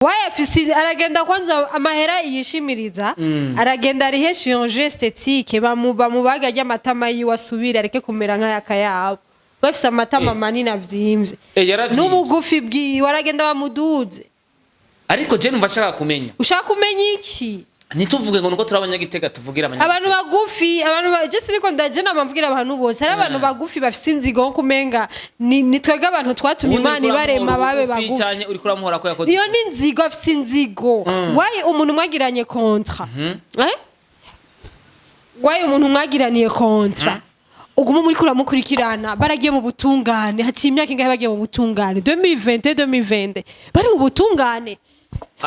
wayafisi aragenda kwanza amahera yishimiriza aragenda arihe chirurgie esthétique bamubaga ry'amatama yiwasubira areke kumera nk'ayakayabo bafise amatama manini avyimvye n'ubugufi bwi waragenda bamuduze ariko je numva shaka kumenya ushaka kumenya iki nituvuge ngo nuko turabanyagitega tuvugira abanyagitega abantu bagufi abantu je siniko ndaje namvugira abantu bose ari abantu bagufi bafise inzigo nko kumenga ni twega abantu twatumye Imana ibarema babe bagufi cyane uri kuramuhora ko yakoze iyo ni inzigo afise inzigo wayi umuntu mwagiranye contrat wayi umuntu mwagiraniye contrat uguma muri kuramukurikirana baragiye mu butungane haciye imyaka ingahe bagiye mu butungane 2020 bari mu butungane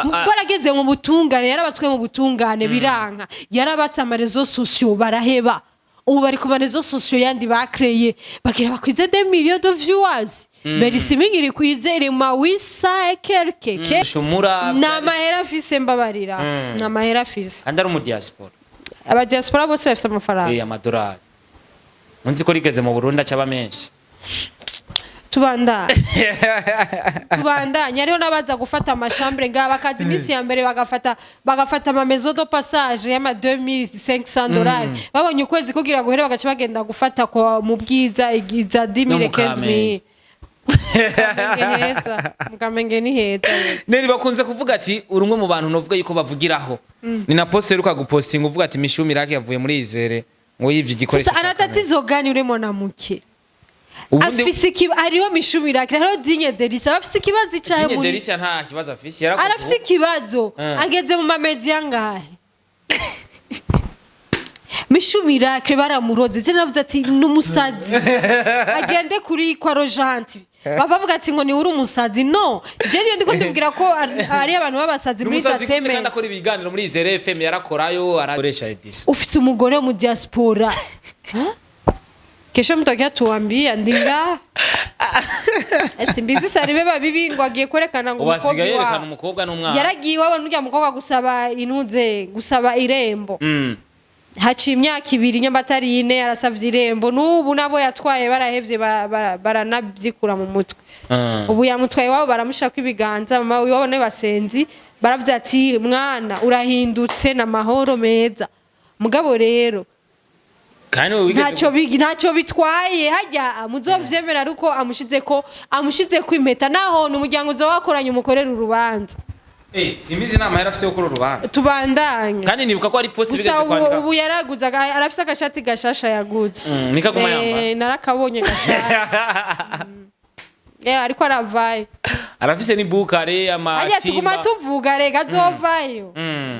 barageze mu butungane yarabatwe mu butungane biranka yarabatse amarezo sociaux baraheba ubu bari ku marezo sociaux yandi bakreye bagira bakwize 2 millions de viewers Berisi mingiri kwizere ma wisa quelque shumura na mahera fise mbabarira na mahera fise andari mu diaspora aba diaspora bose bafise amafaranga amadolari munzi ko rigeze mu Burundi acaba menshi tubanda nyariho nabaza gufata amashambre ngaba kazi imisi ya mbere bagafata ama maison de passage ya ma $2500 babonye ukwezi kugira guhere bagaca bagenda gufata ko mu bwiza igiza 10000 mukamenge ni heza neri bakunze kuvuga ati urumwe mu bantu novuga yuko bavugiraho ni na poste ruka gupostinga uvuga ati Mishumi Raki yavuye muri Izere ngo yivye igikoresho sasa anatatizo gani ure mwana muke afise ariho Mishumi Raki ariho Dinye Delisa afise kibazo cyaye muri Dinye Delisa nta kibazo afise yarakoze arafise kibazo ageze mu mamedia ngahe Mishumi Raki baramuroze je navuze ati numusazi agende kuri kwa Rojanti bavuga ati ngo ni uri umusazi no je niyo ndiko ndivugira ko ari abantu babasazi muri Entertainment kandi akora ibiganiro muri Izere FM yarakorayo arakoresha edition ufise umugore mu diaspora kesho mtokea tuambia ndinga simbizi saribe babibi ngo agiye kwerekana ngo umukobwa yerekana umukobwa n'umwana yaragiye wabona urya mukobwa gusaba inuze gusaba irembo haci imyaka 2 nyambatari ine yarasavye irembo n'ubu nabo yatwaye barahevye baranabyikura mu mutwe ubu yamutwaye wabo baramushaka ibiganza mama wibone basenzi baravye ati mwana urahindutse na mahoro meza mugabo rero kandi ntacyo bitwaye hajya muzovyemera aruko amushize ko impeta naho n'umuryango uzo wakoranye umukorera urubanza simbizi nama yarafise gukora urubanza tubandanye kandi nibuka ko ari poste bigeze kwandika ubu yaraguza arafise agashati gashasha yaguze nika kumayamba narakabonye gashasha ariko aravaye arafise ni bukare amatimba ajya tuguma tuvuga rega azovayo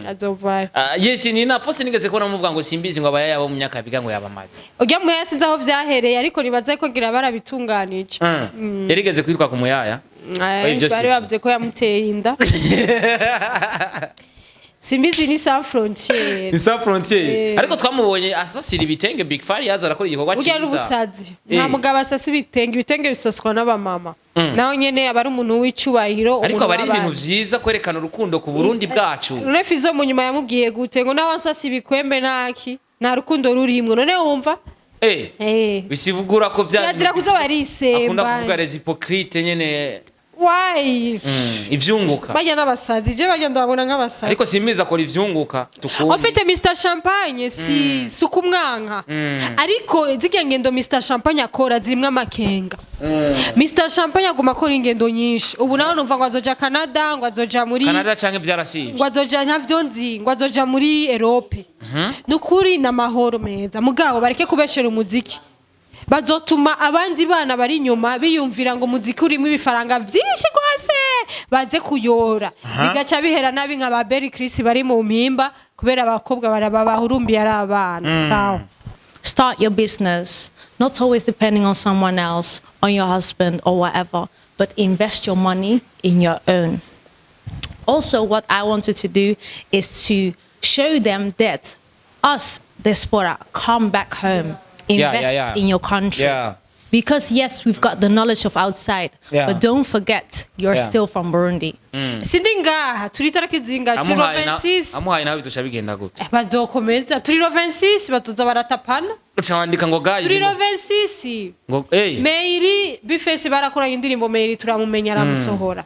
azovayo yes ni na poste nigeze kubona muvuga ngo simbizi ngo abaya yabo mu myaka biga ngo yabamaze ujya mu yasinze aho vyahereye ariko nibaza ko gira barabitunganije yarigeze kwitwa ku muyaya bari bavuze ko yamuteye inda simbizi ni sans frontière ni sans frontière ariko twamubonye asasira ibitenge Big Fari yaza arakora igikorwa cyiza ujya n'ubusazi nta mugabo asasa ibitenge bisoswa n'abamama naho nyene abari umuntu w'icubahiro ariko abari ibintu vyiza kwerekana urukundo ku Burundi bwacu Refizo mu nyuma yamubwiye gute ngo naho ansasa ibikwembe naki nta rukundo rurimwe none wumva bisivugura ko vya yazira kuza barisemba akunda kuvuga les hypocrites nyene why ivyunguka bajya n'abasazi je bajya ndabona nk'abasazi ariko simbiza akora ivyunguka tukumva ofite Mr Champagne si sukumwanka ariko zige ngendo Mr Champagne akora zirimwe amakenga Mr Champagne aguma akora ingendo nyinshi ubu naho numva ngo azoja Canada ngo azoja muri Canada canke vyarasivye ngo azoja ntavyo nzi ngo azoja muri Europe nukuri na mahoro meza mugabo bareke kubeshera umuziki bazotuma abandi bana bari inyuma biyumvira ngo muziki urimo ibifaranga vyinshi kwase baze kuyora bigaca bihera nabi nka ba Berry Chris bari mu mpimba kubera abakobwa barabahurumbi ari abana sawa start your business not always depending on someone else on your husband or whatever but invest your money in your own also what I wanted to do is to show them that us diaspora come back home invest in your country because yes we've got the knowledge of outside but don't forget you're still from Burundi sindinga turitaraki zinga 26 amuhaye nawe bizoca bigenda gute bazokomeza 26 bazoza baratapana cyandika ngo guys 26 ngo MEILI bifese barakoranye indirimbo MEILI turamumenya aramusohora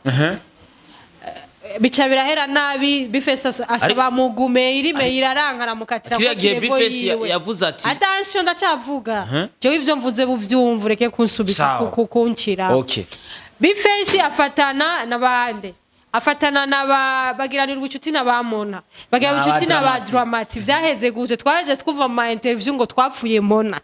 bica birahera nabi Bifesi asaba mugume iri MEILI arankara mukatira kiriya ko gihe sirevo Bifesi yiwe yavuze ati attention ndacavuga je ivyo mvuze buvyumva reke kunsubika kukunkira okay Bifesi afatana nabande afatana bagiranira ubucuti nabamona bagira ubucuti naba dramatic vyaheze gute twaheze twumva mu interview ngo twapfuye Mona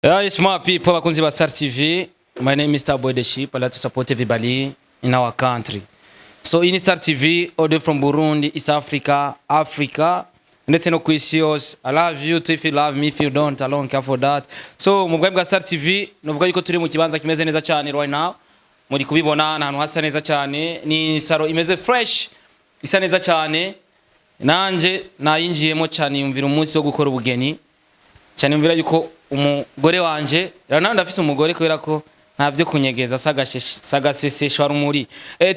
Yes, my people, bakunzi ba Star TV. My name is Mr. Boy the Sheep. I like to support everybody in our country. So in Star TV, all from Burundi, East Africa, Africa, ndetse no kwisi yose. I love you too if you love me, if you don't, I don't care for that. So mu bwa bwa Star TV, novuga yuko turi mu kibanza kimeze neza cyane right now. Muri kubibona ahantu hasa neza cyane, ni saro imeze fresh, isa neza cyane. Nanje nayinjiyemo cyane yumvira umunsi wo gukora ubugeni. Cyane yumvira yuko umugore wanje rero ndafise umugore kubera ko ntavyo kunyegeza sagaseseshwa rumuri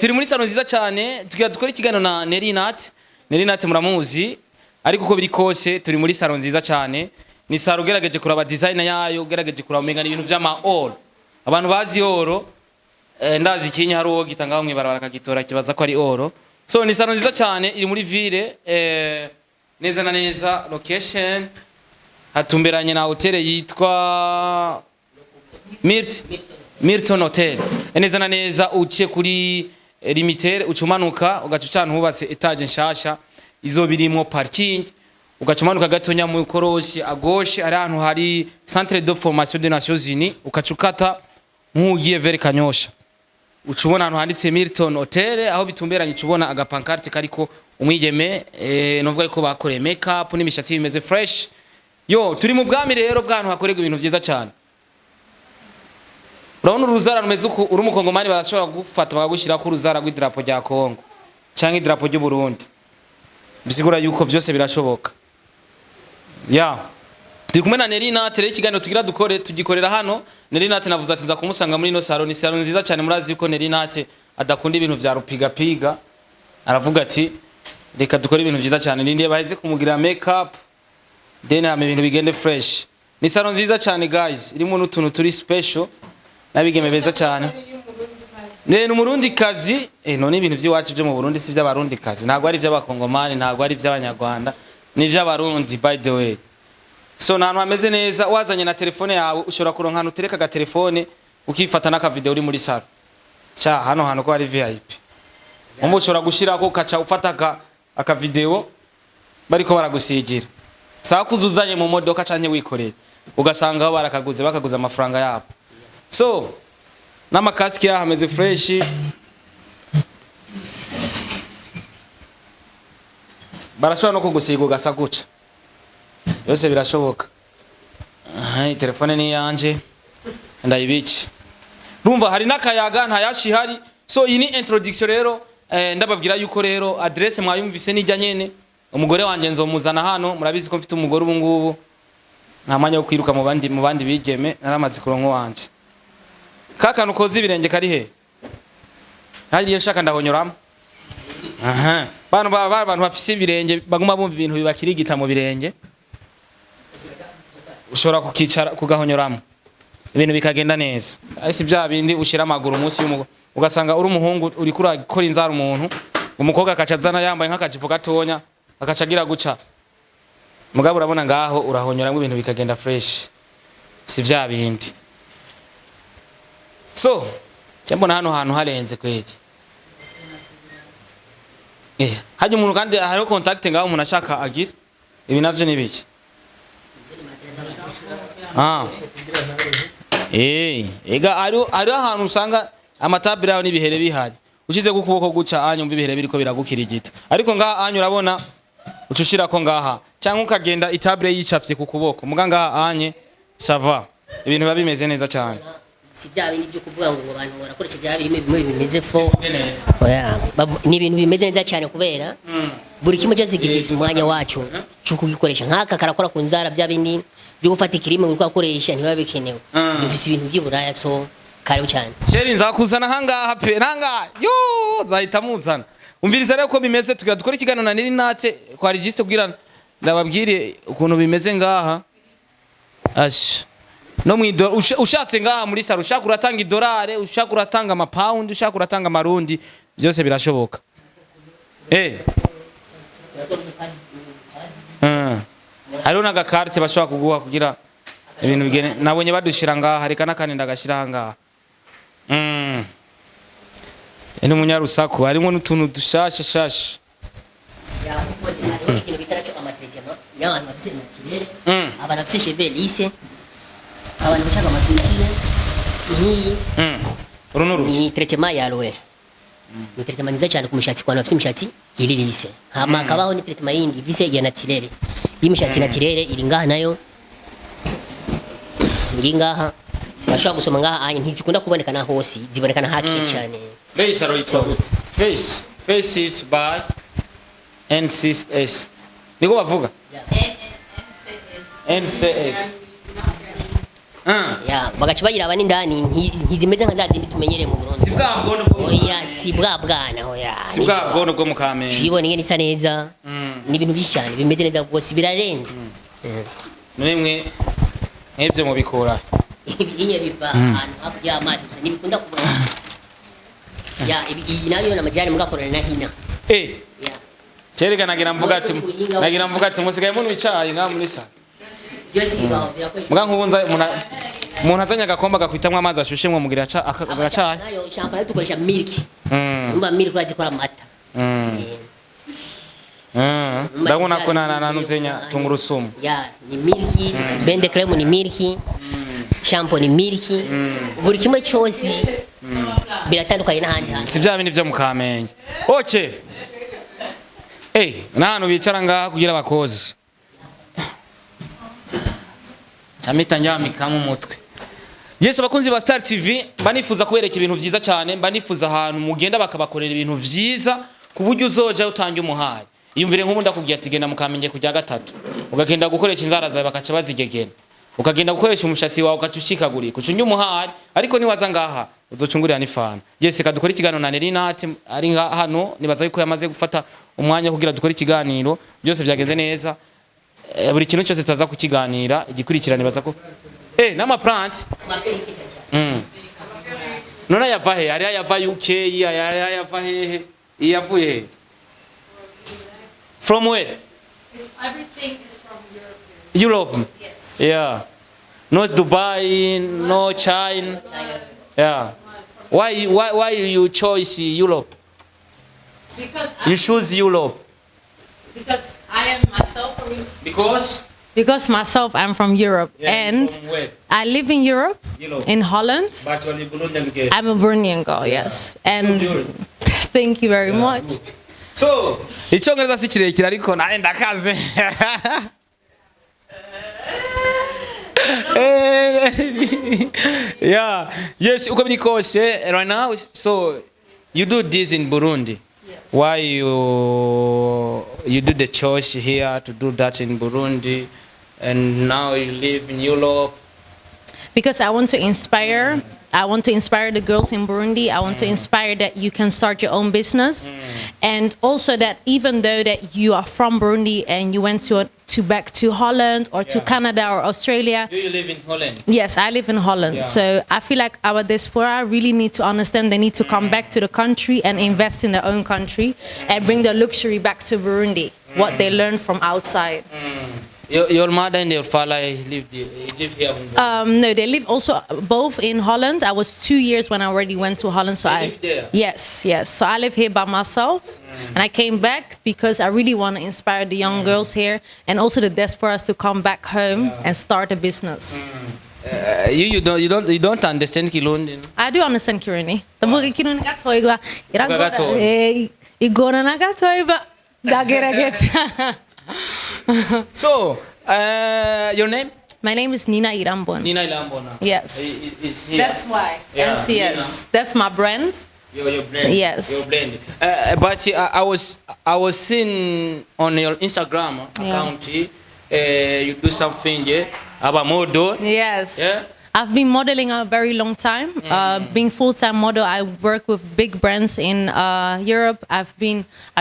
turi muri sano nziza cyane tugira dukora ikiganiro na NAT muramuzi ariko uko biri kose turi muri sano nziza cyane ni saro gerageje kuraba design yayo gerageje kuraba menga ibintu vy'ama all abantu bazi oro ndazi kinya hari uwo gitangaho mwibarabara kagitora kibaza ko ari oro so ni sano nziza cyane iri muri ville neza na neza location hatumberanye na hotel yitwa Milton Hotel neza na neza uciye kuri limitere ucumanuka ugacucana hubatse etage nshasha izo birimo parking ugacumanuka gatonya mu korosi agoshe ari ahantu hari centre de formation des Nations Unies ukacukata nkugiye vers Kanyosha ucubona ahantu handitse Milton Hotel aho bitumberanye ucubona agapancarte kariko umwigeme novuga yuko bakoreye makeup n'imishatsi bimeze fresh. Yo, turi mu bwami rero bwantu hakorerwa ibintu byiza cyane. Urabona uruzara rumeze uko uri umukongomani barashobora gufata bagagushira ku ruzara rw'idarapo rya Kongo cyangwa idarapo ry'u Burundi. Bisigura yuko byose birashoboka. Ya. Turi kumwe na NAT rero ikiganiro tugira tugikorera hano. NAT navuze ati nza kumusanga muri no salon, ni salon nziza cyane murazi yuko NAT adakunda ibintu bya rupiga. Aravuga ati reka dukore ibintu byiza cyane nindiye baheze kumugira makeup. Dena ibintu bigende fresh. Ni salon nziza cyane guys. Irimo n'utuntu turi special. Nabigeme beza cyane. Ne n'umurundi kazi, none ibintu by'iwacu byo mu Burundi si by'abarundi kazi. Ntago ari by'abakongomani, ntago ari by'abanyarwanda. Ni by'abarundi by the way. So nantu ameze neza wazanye na telefone yawe ushobora kuronka hano tereka ga telefone ukifata naka video uri muri salo. Cha hano ko ari VIP. Umwe ushobora gushira ko kaca ufata aka video bariko baragusigira. Sawa kuzuzanye mu modoka canke wikoreye ugasanga aho bakaguza amafaranga yabo. So n'amakaski ya hameze fresh barashobora no kugusiga ugasa guca yose birashoboka. Telefone ni yanje ndayibiki rumva hari nakayaga ntayashi hari. So iyi ni introduction rero ndababwira yuko rero adresse mwayumvise nijya nyene umugore wanje nzomuzana hano murabizi ko mfite umugore ubu ngubu nta mwanya wo kwiruka mu bandi bigeme naramaze kuronko wanje kakanu kozi birenge kari he hari yashaka ndahonyoramo bantu bafise ibirenge baguma bumva ibintu bibakirigita mu birenge ushobora kukicara kugahonyoramo ibintu bikagenda neza ese bya bindi ushira amaguru munsi ugasanga uri umuhungu uri gukora inzara umuntu umukobwa akacazana yambaye nk'akajipo gatonya akacagira guca mugabo urabona ngaho urahonyora ngo ibintu bikagenda fresh si vya bindi. So cyambona hano hantu harenze kweli haje umuntu kandi hariho contact ngaho umuntu ashaka agira ibi navyo nibiki ega ari ahantu usanga amatabira yaho nibihere bihari ushize ku kuboko guca anyumva ibihere biriko biragukirigita ariko ngaha anyu urabona ucushira ko ngaha cyangwa ukagenda itable yicafye ku kuboko muga ngaha anye sava ibintu biba bimeze neza cyane. Si bya bindi byo kuvuga ngo abantu barakoresha bya bimwe bimeze fo oya ni ibintu bimeze neza cyane kubera buri kimwe cyose gifise umwanya wacu cyo kugikoresha nk'aka karakora ku nzara bya bindi byo gufata ikirime uri kwakoresha ntiba bikenewe dufise ibintu by'Iburaya so karibu cyane. Sheri nzakuzana hangaha pe nanga yo zahita muzana umviriza rero ko bimeze tugira dukora ikiganiro na NAT kwa register kugira ndababwire ukuntu bimeze ngaha ash no mwido ushatse ngaha muri saro ushaka uratanga idolare ushaka uratanga amapound ushaka uratanga amarundi byose birashoboka hariho n'agakarte bashobora kuguha kugira ibintu bigene nabonye badushira ngaha harika n'akandi ndagashira ngaha ni umunyarusaku harimo n'utuntu dushasha shasha abantu bafite cheveux lisse abantu bashaka amatwikire nk'iyi ni traitement ya aloe ni traitement nziza cyane ku mushatsi ku bantu bafite imishatsi iri lisse hama akabaho ni traitement yindi vise ya naturelle y'imishatsi naturelle iri ngaha nayo iri ngaha bashobora gusoma ngaha anye ntizikunda kuboneka na hose ziboneka na hake cyane face aloe face it by NCS niko bavuga NCS ya bagaca bagira abandi ndani ntizimeze nka zazindi tumenyereye mu Burundi si bwa bwono bwo oya si bwa bwana oya si bwa bwono bwo mu Kamenge tuyibone ngene isa neza ni ibintu byinshi cyane bimeze neza rwose birarenze nimwe nk'ibyo mubikura ibinye biva ahantu hakurya y'amazi gusa ntibikunda kubona ya iyi nayo n'amajyane mugakorana na hina Cherega nagira mvuga ati musigaye muntu wicaye nga muri sa. Muga nkubunza umuntu azanya agakomba gakwitamwe amazi ashushe mwo mugira agacaye. Nayo champagne dukoresha milk. Umba milk uragikora amata. Ndabona ko nanuzenya tungurusumu. Ya, ni milk, bende creme ni milk. Shampoo ni milk. Buri kimwe cyose biratandukanye n'ahandi hantu. Si bya bindi byo mu Kamenge. Okay. Nahanu bicara ngaha kugira abakozi camita njamika mu mutwe. Yes, abakunzi ba Star TV banifuza kubereka ibintu vyiza cyane, banifuza ahantu mugenda bakabakorera ibintu vyiza ku buryo uzoja utangiye umuhaye. Iyumvire nk'ubu ndakubwiye ati genda mu Kamenge kujya gatatu ugagenda gukoresha inzara zawe bakaca bazigegena, ukagenda gukoresha umushatsi wawe ukacucikagurika ucunye umuhaye, ariko niwaza ngaha uzocungurira n'ifana. Yes, reka dukora ikiganiro na NAT ari hano, nibaza yuko yamaze gufata umwanya kugira dukora ikiganiro, byose byageze neza. Buri kintu cyose tutaza kukiganira igikurikirana baza ko n'amaplant nona yava he, ari yava UK, ari yava he, yavuye he? From where? Everything is from Europe. Europe. Yes. Yeah. Not Dubai, no China. Yeah. Why you choose Europe? Because You choose Europe. I am myself from Europe. Because myself, I'm from Europe, and from where? I live in Europe, in Holland. But you are Burundian girl. I'm a Burundian girl, yes. And thank you very much. Good. So, icyongereza si kirekire ariko nawe ndakaze. Yeah. Yes, uko biri kose right now, so you do this in Burundi. Yes. Why you do the choice here to do that in Burundi and now you live in Europe? Because I want to inspire. I want to inspire the girls in Burundi. I want to inspire that you can start your own business, and also that even though that you are from Burundi and you went to back to Holland or to Canada or Australia. Do you live in Holland? Yes, I live in Holland. Yeah. So I feel like our diaspora really need to understand they need to come back to the country and invest in their own country and bring the luxury back to Burundi, what they learned from outside. Your mother and your father live here in Burundi? No, they live also both in Holland. I was 2 years when I already went to Holland. So You live there? Yes. So I live here by myself, and I came back because I really want to inspire the young girls here and also the diasporas to come back home and start a business. You don't understand Kirundi? I do understand Kirundi. Tavuga Kirundi gatoigwa. Gatoya. Igora na gatoigwa. Dagerageta. So, your name? My name is Nina Irambon. Nina Ilambona. Yes. Is here. That's why. Yeah, NCS. Nina. That's my brand. Your blend. Yes. Your blend. But I was seeing on your Instagram account, you do something, about model. Yes. Yeah. I've been modeling a very long time. Being full-time model, I work with big brands in Europe. I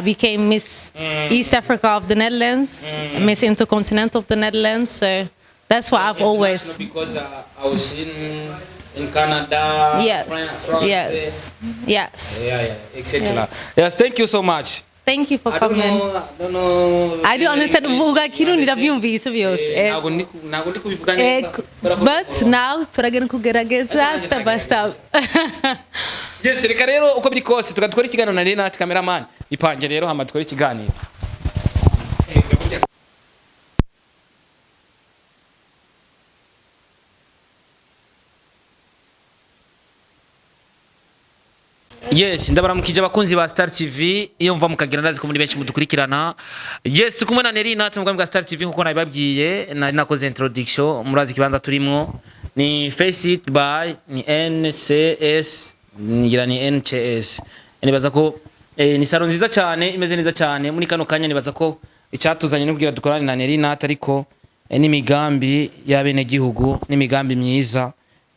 became Miss East Africa of the Netherlands, Miss Intercontinental of the Netherlands. So that's what I've always. Because I was in Canada. Yes, France. yes, yes. Yeah, etc. Yes, thank you so much. Thank you for coming. I don't know. I do understand uvuga kirundi ndavyumvise byose. Ntabwo ndi kubivuga neza. But now turagenda kugerageza step by step. Yes, reka rero uko biri kose tukadukora ikiganiro na NAT cameraman. Ipanje rero hama dukora ikiganiro. Yes, ndabaramukije abakunzi ba Star TV iyo mva mukagira ndazi ko muri benshi mudukurikirana. Yes, kumwe na NAT mu bwa Star TV nkuko nabibabwiye nari nakoze introduction murazi kibanza turimo ni Face It by ni NCS ngira ni NCS. Nibaza ko ni salo nziza cyane imeze neza cyane muri kano kanya nibaza ko icyatuzanye no kugira dukorane na NAT ariko n'imigambi y'abene gihugu n'imigambi myiza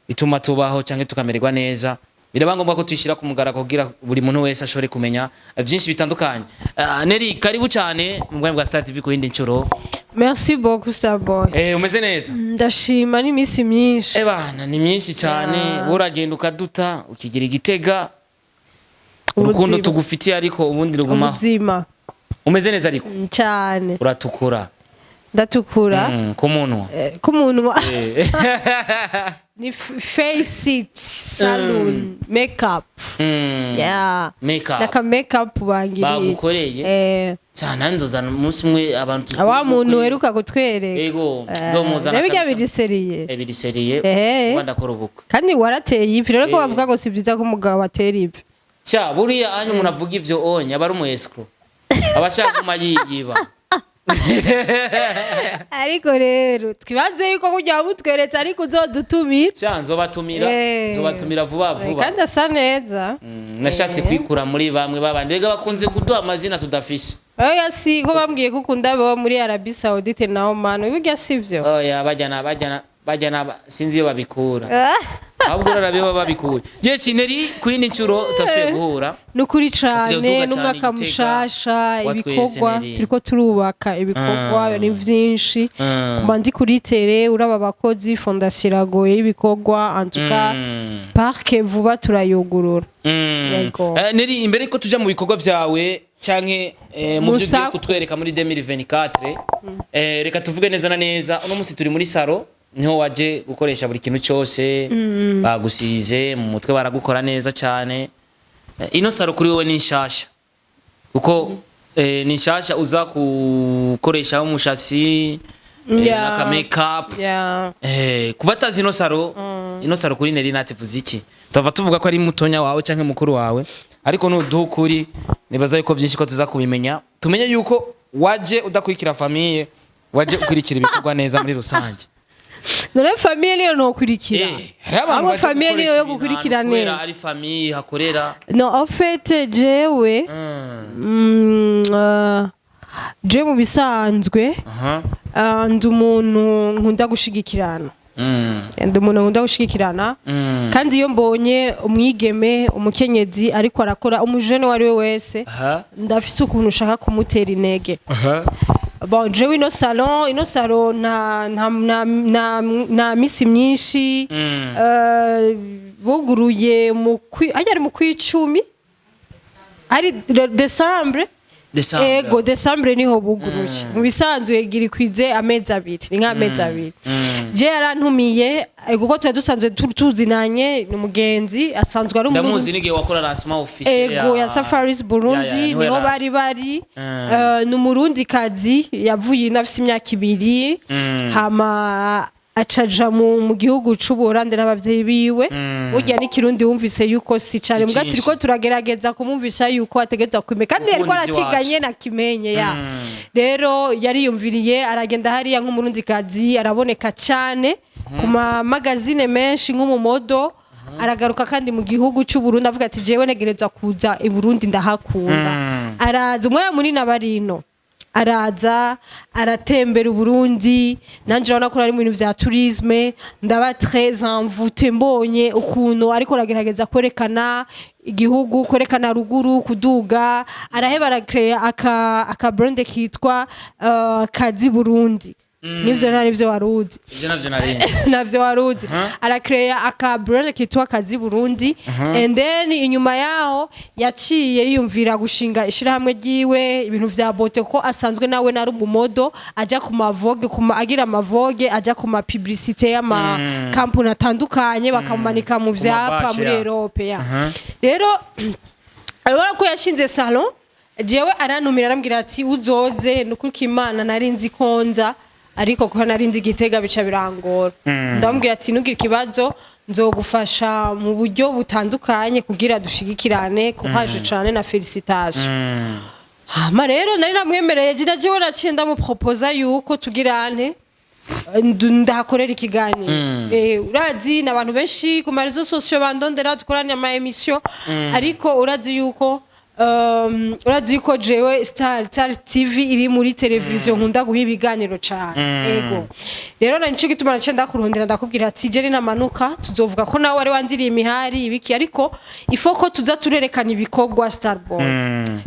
ituma tubaho cyangwa tukamererwa neza. Biraba ngombwa ko tuyishira ku mugara kugira buri muntu wese ashobore kumenya byinshi bitandukanye. Nelly karibu cyane mu bwa Star TV ku yindi ncuro. Merci beaucoup Starboy. Umeze neza? Ndashima ni misi myinshi. Bana ni myinshi cyane uragenda ukaduta ukigira igitega. Urukundo tugufitiye ariko ubundi rugumaho. Ubuzima. Umeze neza ariko? Cyane. Uratukura. Ndatukura. Ku muntu. Ku muntu. Ni Face It salon makeup. Yeah. Makeup. Naka makeup bangiriye. Bagukoreye. Cyane ndozana umunsi umwe abantu. Aba muntu weruka kutwereka. Yego. Nzomuzana. Nabijya bidiseriye. Bidiseriye. Wanda kora ubukwe. Kandi warateye ivi rero ko bavuga ngo si byiza ko umugabo atera ivi. Cya buriya anyu umuntu avuga ivyo onye aba ari umu escrow. Abashaka kumayiyiba. Ariko rero twibanze yuko kujya mutweretse ariko uzodutumira cyanzo batumira vuba vuba kandi asa neza nashatse kwikura muri bamwe babandi rega bakunze kuduha amazina tudafise oya si ko bambwiye ko ukunda bo muri Arabie Saoudite na Oman ubijya sivyo oya bajyana sinzi iyo babikura ahubwo rarabe babikuye yes Nelly ku yindi ncuro utasubiye guhura nukuri cyane n'umwaka mushasha ibikorwa turiko turubaka ibikorwa ni vyinshi kumandi kuri tele uraba abakozi fondation iragoye ibikorwa antuka parke vuba turayugurura yego Nelly imbere ko tuja mu bikorwa vyawe canke mu byo ugiye kutwereka muri 2024 reka tuvuge neza na neza uno musi turi muri salo niho waje gukoresha buri kintu cyose bagusize mu mutwe baragukora neza cyane ino saro kuri wowe ni nshasha uko ni nshasha uza gukoresha umushatsi naka makeup kubatazi ino saro kuri NAT vuziki tuva tuvuga ko ari mutonya wawe canke mukuru wawe ariko n'udukuri nibaza yuko byinshi ko tuza kubimenya tumenye yuko waje udakurikira famille waje ukurikira ibikorwa neza muri rusange. None famille niyo no kurikira. Abo famille niyo yo gukurikira neza. Ari famille hakorera. No en fait jewe je mu bisanzwe ndi umuntu nkunda gushigikirana. Ndi umuntu nkunda gushigikirana kandi iyo mbonye umwigeme umukenyezi ariko arakora umujene wari we wese ndafise ukuntu ushaka kumutera intege. Bon, jewe ino salon na misi myinshi buguruye ari mu kwicumi ari December ego December niho buguruye mu bisanzwe gira kwize amezi abiri ni nk'amezi abiri je yarantumiye kuko twa dusanzwe tuzinanye n'umugenzi asanzwe ari umuntu ndamuzi nige wakora lancement officiel ego ya Safaris Burundi niho bari n'umurundi kazi yavuye nafise imyaka 2 hama acaja mu gihugu c'Ubuholande n'abavyeyi biwe burya n'ikirundi wumvise yuko si cyane mbwa turiko turagerageza kumumvisha yuko ategeza kwime kandi yariko arakiganye na kimenye ya rero yariyumviriye aragenda hariya nk'umurundi kazi araboneka cyane ku magazine menshi nk'umumodo aragaruka kandi mu gihugu c'Uburundi avuga ati jewe negereza kuza i Burundi ndahakunda araza umwe muri nabarino araza aratembera Burundi nanje urabona ko ari mu bintu vya tourisme ndaba très envoûté mbonye ukuntu ariko aragerageza kwerekana igihugu kwerekana ruguru kuduga araheba arakrea aka brand kitwa Kazi Burundi nivyo nivyo waruzi ivyo navyo narindi navyo waruzi arakrea aka brand kitwa Kazi Burundi and then inyuma yaho yaciye yiyumvira gushinga ishirahamwe ryiwe ibintu vya bote ko asanzwe nawe nari umumodo aja ku mavogue agira amavogue aja ku ma publicité y'ama company atandukanye bakamumanika mu vyapa muri Europe ya rero arabona ko yashinze salon jewe arantumira arambwira ati uzoze nukuko Imana narinzi konza ariko ko narinzi Gitega bica birangora ndamubwira ati nugira ikibazo nzogufasha mu buryo butandukanye kugira dushigikirane ko haje cyane na felicitation hama rero nari namwemereye jira jewe naciye ndamuproposa yuko tugirane ndahakorera ikiganiro urazi n'abantu benshi ku marezo sociaux bandondera dukorana ama emission ariko urazi yuko jewe Star TV iri muri televiziyo nkunda guha ibiganiro cyane ego rero nico gituma nace ndakurondera ndakubwira ati je namanuka tuzovuga ko nawe wari wandiriye imihari ibiki ariko ifoko tuza turerekana ibikorwa Starboy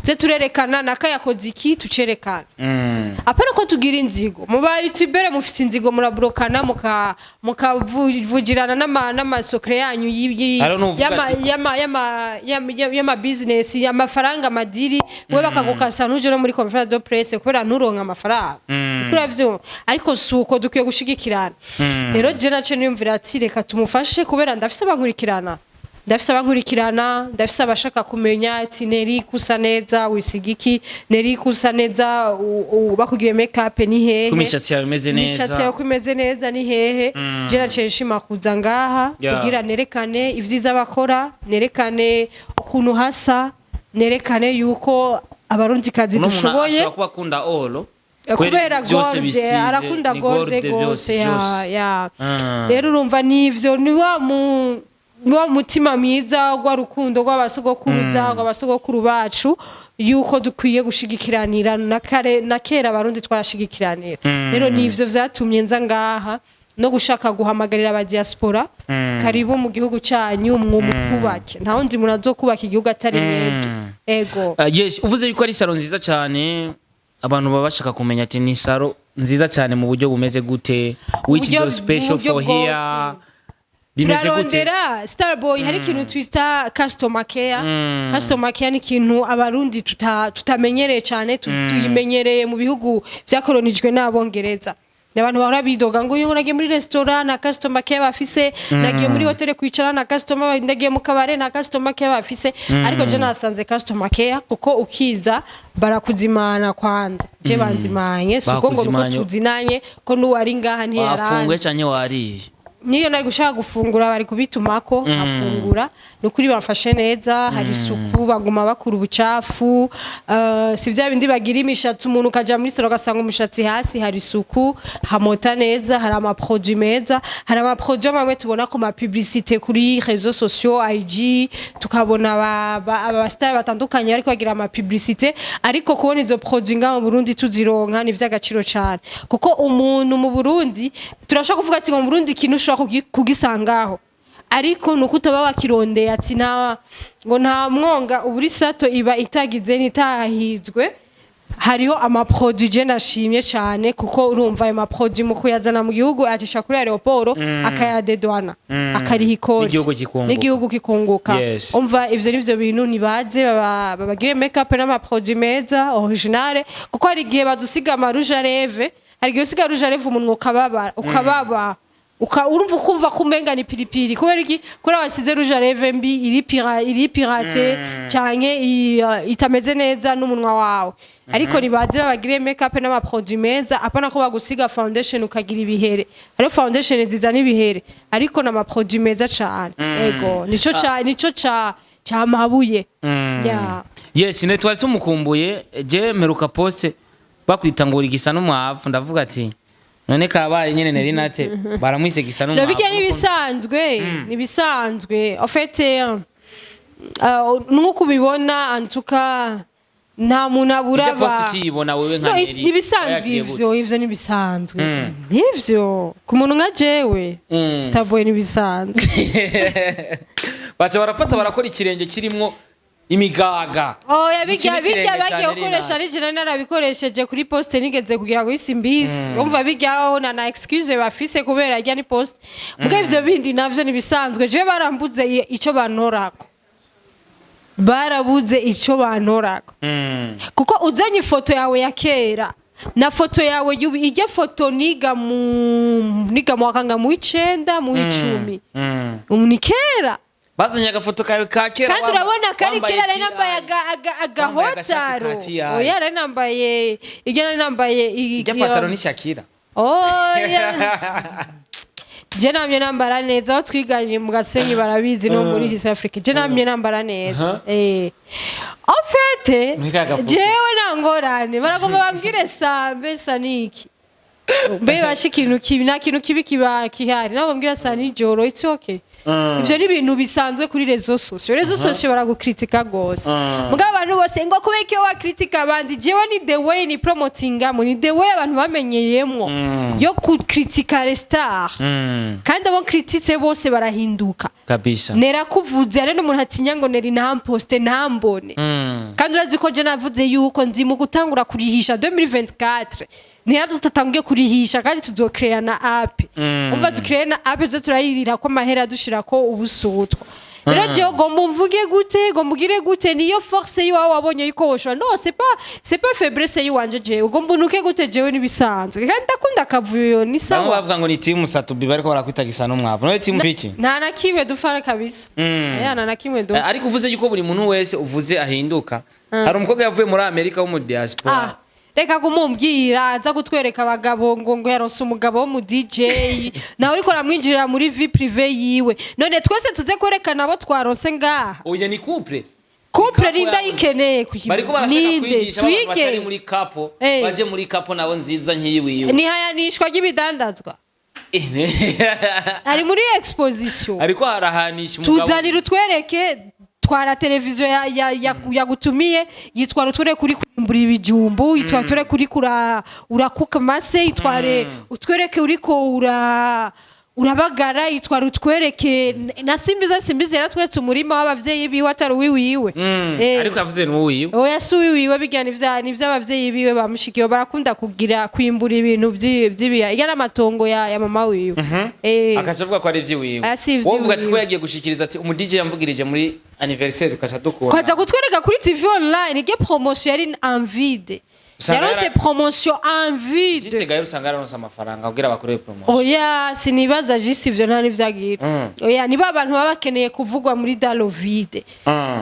je turerekana nakayakoze iki tucerekana apana ko tugira inzigo mu ba YouTuber mufise inzigo murabrokana mukavugirana n'amasokre yanyu yama business y'amafaranga madiri we bakagukasa ntuje no muri conference de presse kubera nturonka amafaranga kuravyo ariko suko dukiye gushigikirana rero je nace niyumvira ati reka tumufashe kubera ndafise abankurikirana ndafise abashaka kumenya ati Nelly kusa neza wisigiki Nelly kusa neza bakugire make up ni hehe kumishatsi yawe imeze neza imishatsi yawe imeze neza ni hehe je nace nshima kuza ngaha kugira nerekane ivyiza bakora nerekane ukuntu hasa nerekane yuko abarundi kazi dushoboye kuba kunda olo kubera gorde arakunda gorde gose ya rero urumva nivyo ni wa mutima mwiza gwa rukundo rw'abasogokuru bacu yuko dukwiye gushigikiranira na kera abarundi twarashigikiranira rero nivyo vyatumye nza ngaha no gushaka guhamagarira aba diaspora karibu mu gihugu cyanyu mwumukubake nta wundi munazokubaka igihugu atari mwebwe ego yes uvuze yuko ari salon nziza cyane abantu baba bashaka kumenya ati ni salon nziza cyane mu buryo bumeze gute which is special for here bimeze gute Starboy hari ikintu twita customer care ni ikintu abarundi tutamenyereye cyane tuyimenyereye mu bihugu vyakolonijwe n'abongereza abantu bahora bidoga ngo uyu nagiye muri restaurant na customer care bafise nagiye muri hotel kwicara na customer nagiye mu kabare na customer care bafise ariko je nasanze customer care kuko ukiza barakuzimana kwanza je banzimanye suko ngo nuko tuzinanye ko nuwari ngaha ntiyaranje afungwe cyane wariye niyo nari gushaka gufungura bari kubitumako afungura nukuri bafashe neza hari isuku baguma bakura ubucafu si vya bindi bagira imishatsi umuntu kaja muri salo gasanga umushatsi hasi hari isuku hamota neza hari ama produits meza hari ama produits amwe tubona ko ma publicité kuri réseaux sociaux IG tukabona aba star batandukanye ariko bagira ama publicité ariko kubona izo produits nga mu Burundi tuzironka ni vy'agaciro cyane kuko umuntu mu Burundi turashaka kuvuga ati mu Burundi kintu kugisangaho ariko nuko utaba wakirondeye ati ngo nta mwonga uburi sato iba itagize nitahizwe hariho ama produits je nashimye cyane kuko urumva ayo ma produits mu kuyazana mu gihugu atisha kuri aeroport akayadedwana akarihikora n'igihugu kikunguka umva ivyo nivyo bintu nibaze babagire make up n'ama produits meza originale kuko hari gihe badusiga ama rouge à lèvres hari gihe usiga rouge à lèvres umuntu ukababa urumva kumva kumenga ni pilipili kubera iki kuri abasize rouge à lèvres mbi iri pirate cyane itameze neza n'umunwa wawe ariko nibaze babagire make up n'ama produits meza apana ko bagusiga foundation ukagira ibihere ari foundation nziza n'ibihere ariko n'ama produits meza cyane ego nico cha mabuye yes ne twari tumukumbuye je meruka poste bakwitangura igisa n'umwavu ndavuga ati none kabaye nyene Nelly NAT baramwise gisa no nabijya nibisanzwe en fait nuko ubibona antuka nta muntu abura ije post ukiyibona wewe nka Nelly nibisanzwe ivyo nibisanzwe nivyo ku muntu nka jewe Starboy nibisanzwe baca barafata barakora ikirenge kirimwo imigaga oya bijya bagiye gukoresha ari jena narabikoresheje kuri poste nigeze kugira ngo isimbizi umva bijyaho na excuse bafise kubera ajya ni poste muga ivyo bindi navyo nibisanzwe je barambuze ico banorako barabuze ico banorako kuko uzanye ifoto yawe ya kera na foto yawe yubi ijya foto niga mu wakanga mu 9 mu 10 ni kera bazanye agafoto kawe ka kera kandi urabona kari kera ari nambaye agahotaro oya ari nambaye ijya ari nambaye ijya pataro ni Shakira je namye nambara neza aho twiganiriye mu Gasenyi barabizi no muri South Africa je namye nambara neza en fait jewe nangorane baragomba bambwire sambe saniki mbe bashikintu kibi na kintu kibi kihari nabo bambwira sani joro it's okay ivyo ni ibintu bisanzwe kuri rezo sociaux baragukritika gose mugabo abantu bose ngo kubera ko wakritika abandi jewe ni the way ni promotinga mu ni the way abantu bamenyeyemwo yo kukritika les stars kandi abo krititse bose barahinduka kabisa nera kuvuze ari n'umuntu atinya ngo neri ntamposte ntambone kandi urazi ko je navuze yuko nzi mu gutangura kurihisha 2024 niya tutatangiye kurihisha kandi tuzokreya na app umva dukreya na app zo turayirira ko mahera dushira ko ubusutwa rero je gomba mvuge gute gombugire gute niyo force yiwa wabonye yuko woshwa no c'est pas faiblesse yiwanje je ugomba unuke gute jewe nibisanzwe kandi ndakunda kavuyo ni sawa bavuga ngo ni team Satubi bariko barakwitagisa no mwavu no team biki nta na kimwe dufara kabisa nta na kimwe do ariko uvuze yuko buri muntu wese uvuze ahinduka hari umukobwa yavuye muri Amerika wo mu diaspora reka kumumbwira aza kutwereka abagabo ngo yaronse umugabo wo mu DJ nawe uriko ramwinjirira muri vie privée yiwe none twese tuze kwerekana abo twaronse ngaha oya ni couple rinda yikeneye bariko barashaka kwigisha abantu batari muri kapo baje muri kapo nabo nziza nkiyiwiwe ni hayanishwa ry'ibidandazwa ari muri exposition ariko harahanisha umugabo tuzanira utwereke twara televiziyo yagutumiye yitwara utwere kuri kumbura ibijumbu yitwara utwere kuri urakuka mase yitware utwereke uriko urabagara yitwara utwereke na simbizi yaratwetse umurima w'abavyeyi biwe atari wiwiwe ariko yavuze n'uwiwe oya si wiwiwe bigana nivyo abavyeyi biwe bamushikiye barakunda kugira kwimbura ibintu by'ibiya igana amatongo ya mama wiwe akacavuga ko ari ivyiwiwe wovuga ati ko yagiye gushikiriza ati umu DJ yamvugirije muri anniversaire ukaca dukora kwaza kutwereka kuri TV online ige promotion yari en vide yaronse promotion en vide Juste gayo usanga yaronse amafaranga kugira bakore promotion oya sinibaza jisi ivyo ntari vyagira oya niba abantu baba bakeneye kuvugwa muri dalo vide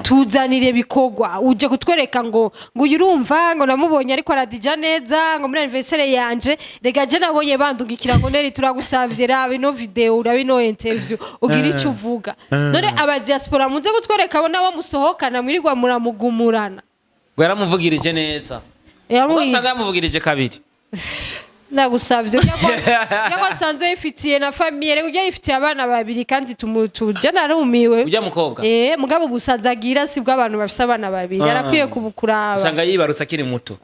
tuzanire bikogwa uje kutwereka ngo urumva ngo namubonye ariko aradija neza ngo muri anniversaire yanje rega je nabonye bandungikira ngo neri turagusavye rabe no video urabe no interview ugira ico uvuga none aba diaspora muze kutwereka abo nabo musohokana mwirirwa muramugumurana ngo yaramuvugirije neza usanga yamuvugirije kabiri ndagusavye yako sanzo yifitiye na famille rero ujya yifitiye abana babiri kandi tumutuje narumiwe ujya mukobwa mugabo busazagira sibwo abantu bafise abana babiri yarakwiye kubukuraba usanga yibarutse akiri muto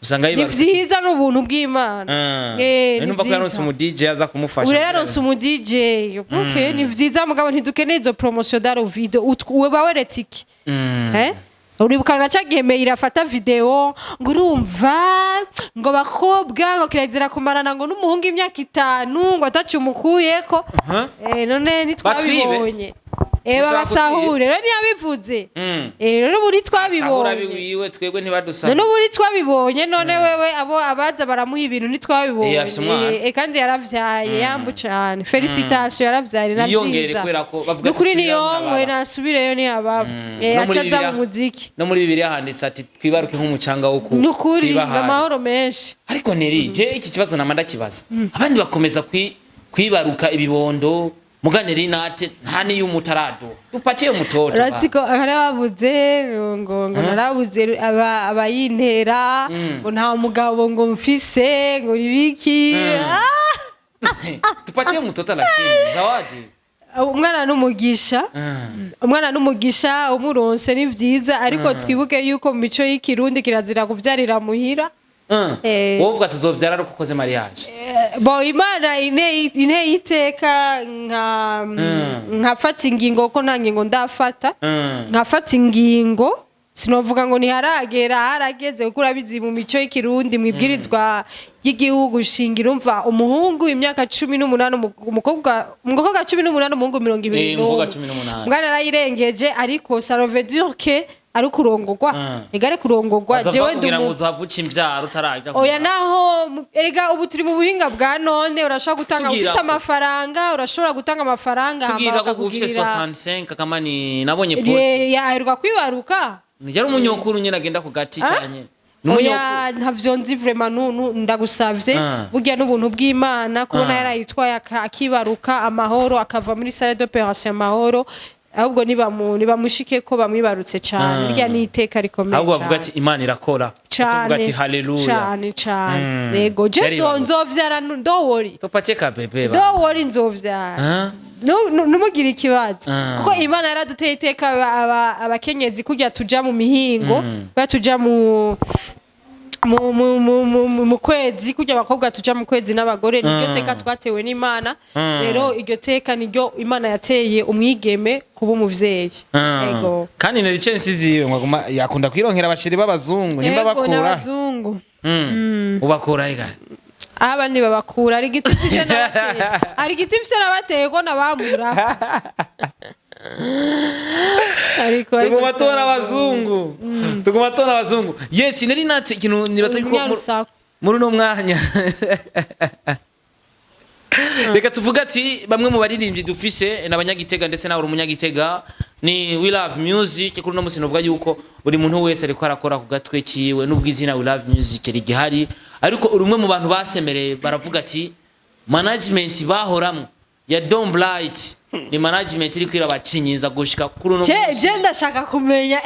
usanga yibarutse nivyiza n'ubuntu bw'Imana numva ko yaronse umu DJ aza kumufasha ure yaronse umu DJ okay nivyiza mugabo ntidukeneye izo promotion daro video we baweretse iki uribuka nacagiye MEILI afata video ngo urumva ngo bakobwa ngo kirazira kumarana ngo n'umuhungu imyaka 5 ngo atacu umukuyeko none nitwabibonye babasahure rero ntiyabivuze rero buri twabibonye twebwe ntibadusaba none buri twabibonye none wewe abo abaza baramuha ibintu nitwabibonye kandi yaravyaye yambu cyane felicitation yaravyaye navyiza nukuri niyongwe nasubireyo ni ababa acaza mu muziki no muri Bibiliya handitse ati twibaruke nk'umucanga wo ku nukuri n'amahoro menshi ariko Nelly je iki kibazo namanda kibaza abandi bakomeza kwibaruka ibibondo muganira NAT nta niyo umutarado upatiye umutoto ratiko arababuze ngo narabuze abayintera ngo nta mugabo ngo mfise ngo ibiki tupatiye umutoto lakini zawadi umwana n'umugisha umwana n'umugisha umuronse ni vyiza ariko twibuke yuko mu mico y'ikirundi kirazira kuvyarira muhira wowe uvuga tuzovyara ari ukoze mariage bo imana ine iteka nkafata ingingo ko nta ngingo ndafata nkafata ingingo sinovuga ngo ntiharagera harageze kuko urabizi mu mico y'ikirundi mwibwirizwa y'igihugu shingira umva umuhungu imyaka 18 umukobwa 18 umuhungu 20 mwana arayirengeje ariko ça veut dire que ari kurongorwa egare kurongorwa jewe ndumu uzavuca imvyaro utaraje oya naho erega ubu turi mu buhinga bwa none urashobora gutanga ufise amafaranga urashobora gutanga amafaranga tugira ko ufise 65 kama ni nabonye post yaheruka kwibaruka yari umunyokuru nyene agenda ku gati cyane oya ntavyo nzi vraiment ndagusavye burya n'ubuntu bw'Imana kubona yarayitwaye akibaruka amahoro akava muri salle d'opération amahoro ahubwo nibamushike ko bamwibarutse cyane burya n'iteka rikomeye cyane ahubwo bavuga ati Imana irakora tuvuga ati haleluya cyane yego je nzovyara ndowori topate ka bebe ba ndowori nzovyara numugira ikibazo kuko Imana yaraduteye iteka abakenyezi kujya tuja mu mihingo batuja mu kwezi kujya abakobwa tuja mu kwezi n'abagore niryo teka twatewe n'Imana rero iryo teka niryo Imana yateye umwigeme kuba umuvyeyi yego kandi ne license ziwe ngoma yakunda kwironkera abashiri b'abazungu nimba bakura yego n'abazungu ubakura ega abandi babakura ari giti fise nabateye ari giti fise nabateye ko nabamura ariko tuguma tubona abazungu yes nari natse ikintu nibaza yuko muri no mwanya reka tuvuga ati bamwe mu baririmbyi dufise n'abanyagitega ndetse nawe umunyagitega ni We Love Music kuri no musi novuga yuko buri muntu wese ariko arakora ku gatwe ciwe n'ubwizina We Love Music rigihari ariko urumwe mu bantu basemereye baravuga ati management bahoramwe ya Dom Blight ni management iri kwira bacinyiza gushika kuri no je ndashaka kumenya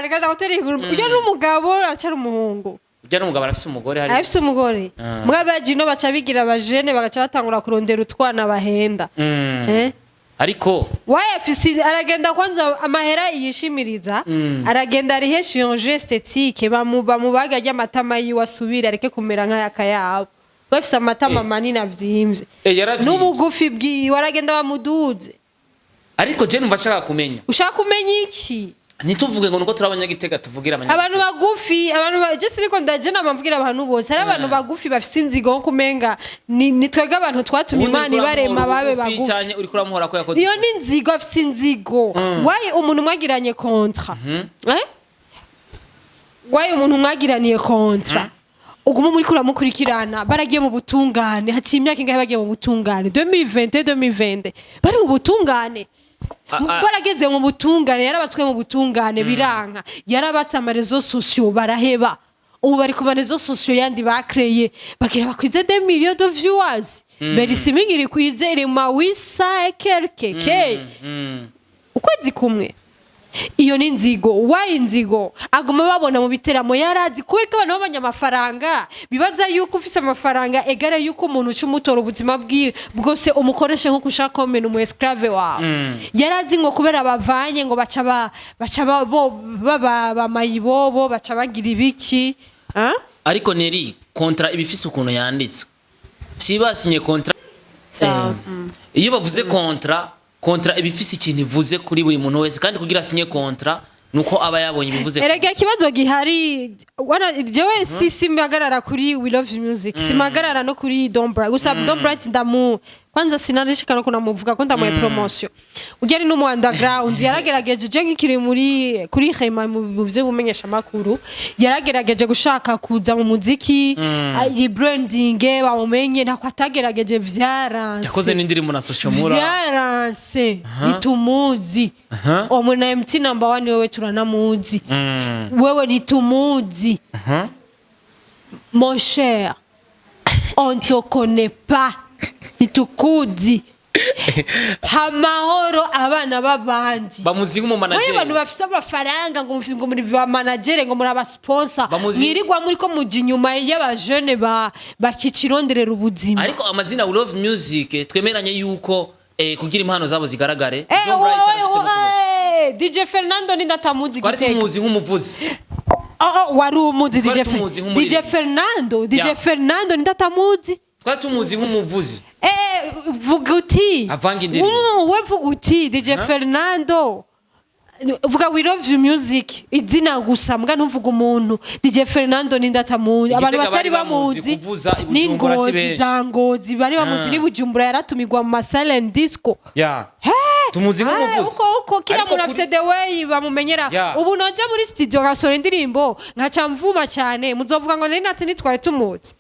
reka ndagutera inkuru ujya n'umugabo acara umuhungu ujya n'umugabo arafise umugore hari afise umugore mwabajino baca bigira abajene bagaca batangura kurondera utwana bahenda ariko wayafise aragenda kwanza amahera yishimiriza aragenda arihe chirurgie esthétique bamubaga ry'amatama yiwasubira areke kumera nk'ayakayabo bafise amatama manini avyimvye n'ubugufi bwiwe aragenda bamuduze ariko je numva shaka kumenya ushaka kumenya iki nituvuge ngo nuko turabanyagitega tuvugira abantu bagufi abantu je siniko ndaje namvugira abantu bose ari abantu bagufi bafise inzigo kumenga ni twega abantu twatumye Imana ibarema babe bagufi cyane uri kuramuhora ko yakoze iyo ni inzigo afise inzigo wayi umuntu mwagiranye kontra wayi umuntu mwagiraniye kontra uguma muri kuramukurikirana baragiye mu butungane haciye imyaka ingahe bagiye mu butungane 2020 bari mu butungane barageze mu butungane yarabatswe mu butungane biranka yarabatse amarezo sociaux baraheba ubu bari ku marezo sociaux yandi bakreye bagira bakwize 2 millions de viewers berisi mingiri kwizere ma wisa quelque ukwezi kumwe iyo ni inzigo wayi inzigo aguma babona mu biteramo yarazi kuko abantu b'abanyamafaranga bibaza yuko ufise amafaranga egare yuko umuntu cyumutora ubuzima bwose umukoreshe nko kushaka komena umu esclave wawe yarazi ngo kubera bavanye ngo baca baba mayibobo baca bagira ibiki ariko neri kontra ibifise ukuntu yanditswe sibasinye kontra iyo bavuze kontra ibifise ikintu ivuze kuri buri muntu wese kandi kugira sinye kontra nuko aba yabonye bivuze erega kibazo gihari jewe simagarara kuri We Love Music simagarara no kuri Dom Bright gusa Dom Bright ndamu kwanza sinarishikana ko namuvuga ko ndamuye promotion ugeri no mu underground yaragerageje je nkikiri kuri Khema mu byo bumenyesha makuru yaragerageje gushaka kuza mu muziki rebranding bamumenye ntako atagerageje vyaranse yakoze n'indirimbo na social mura vyaranse nitumuzi omuna MT number 1 wewe turanamuzi wewe nitumuzi mon cher on te connaît pas nitukuzi hamahoro abana babandi bamuziga mu manager abantu bafise amafaranga ngo muri ba manager ngo muri aba sponsor mwirirwa muri ko muji nyuma y'abajene bakicironderera ubuzima ariko amazina We Love Music twemeranye yuko kugira impano zabo zigaragare John Bright arafise mu DJ Fernando ni ndatamuzi twari giteka tumuzi nk'umuvuzi wari umuzi Twari tumuzi nk'umuririmbyi. DJ Fernando ni ndatamuzi twari tumuzi nk'umuvuzi vuga uti Avanga indirimbo. we vuga uti DJ Fernando vuga we love you music izina gusa mbwa ntuvuga umuntu DJ Fernando ni ndatamuzi abantu Igitega batari bari bamuzi bamuzi kuvuza i Bujumbura si n'ingozi benshi. za ngozi bari bamuzi ni Bujumbura yaratumigwa mu silent disco ya tumuzi nk'umuvuzi uko kila Ariko muntu afise the way bamumenyera Yeah. ubu noja muri studio gasora indirimbo nkaca mvuma cyane muzovuga ngo NAT nitware tumuzi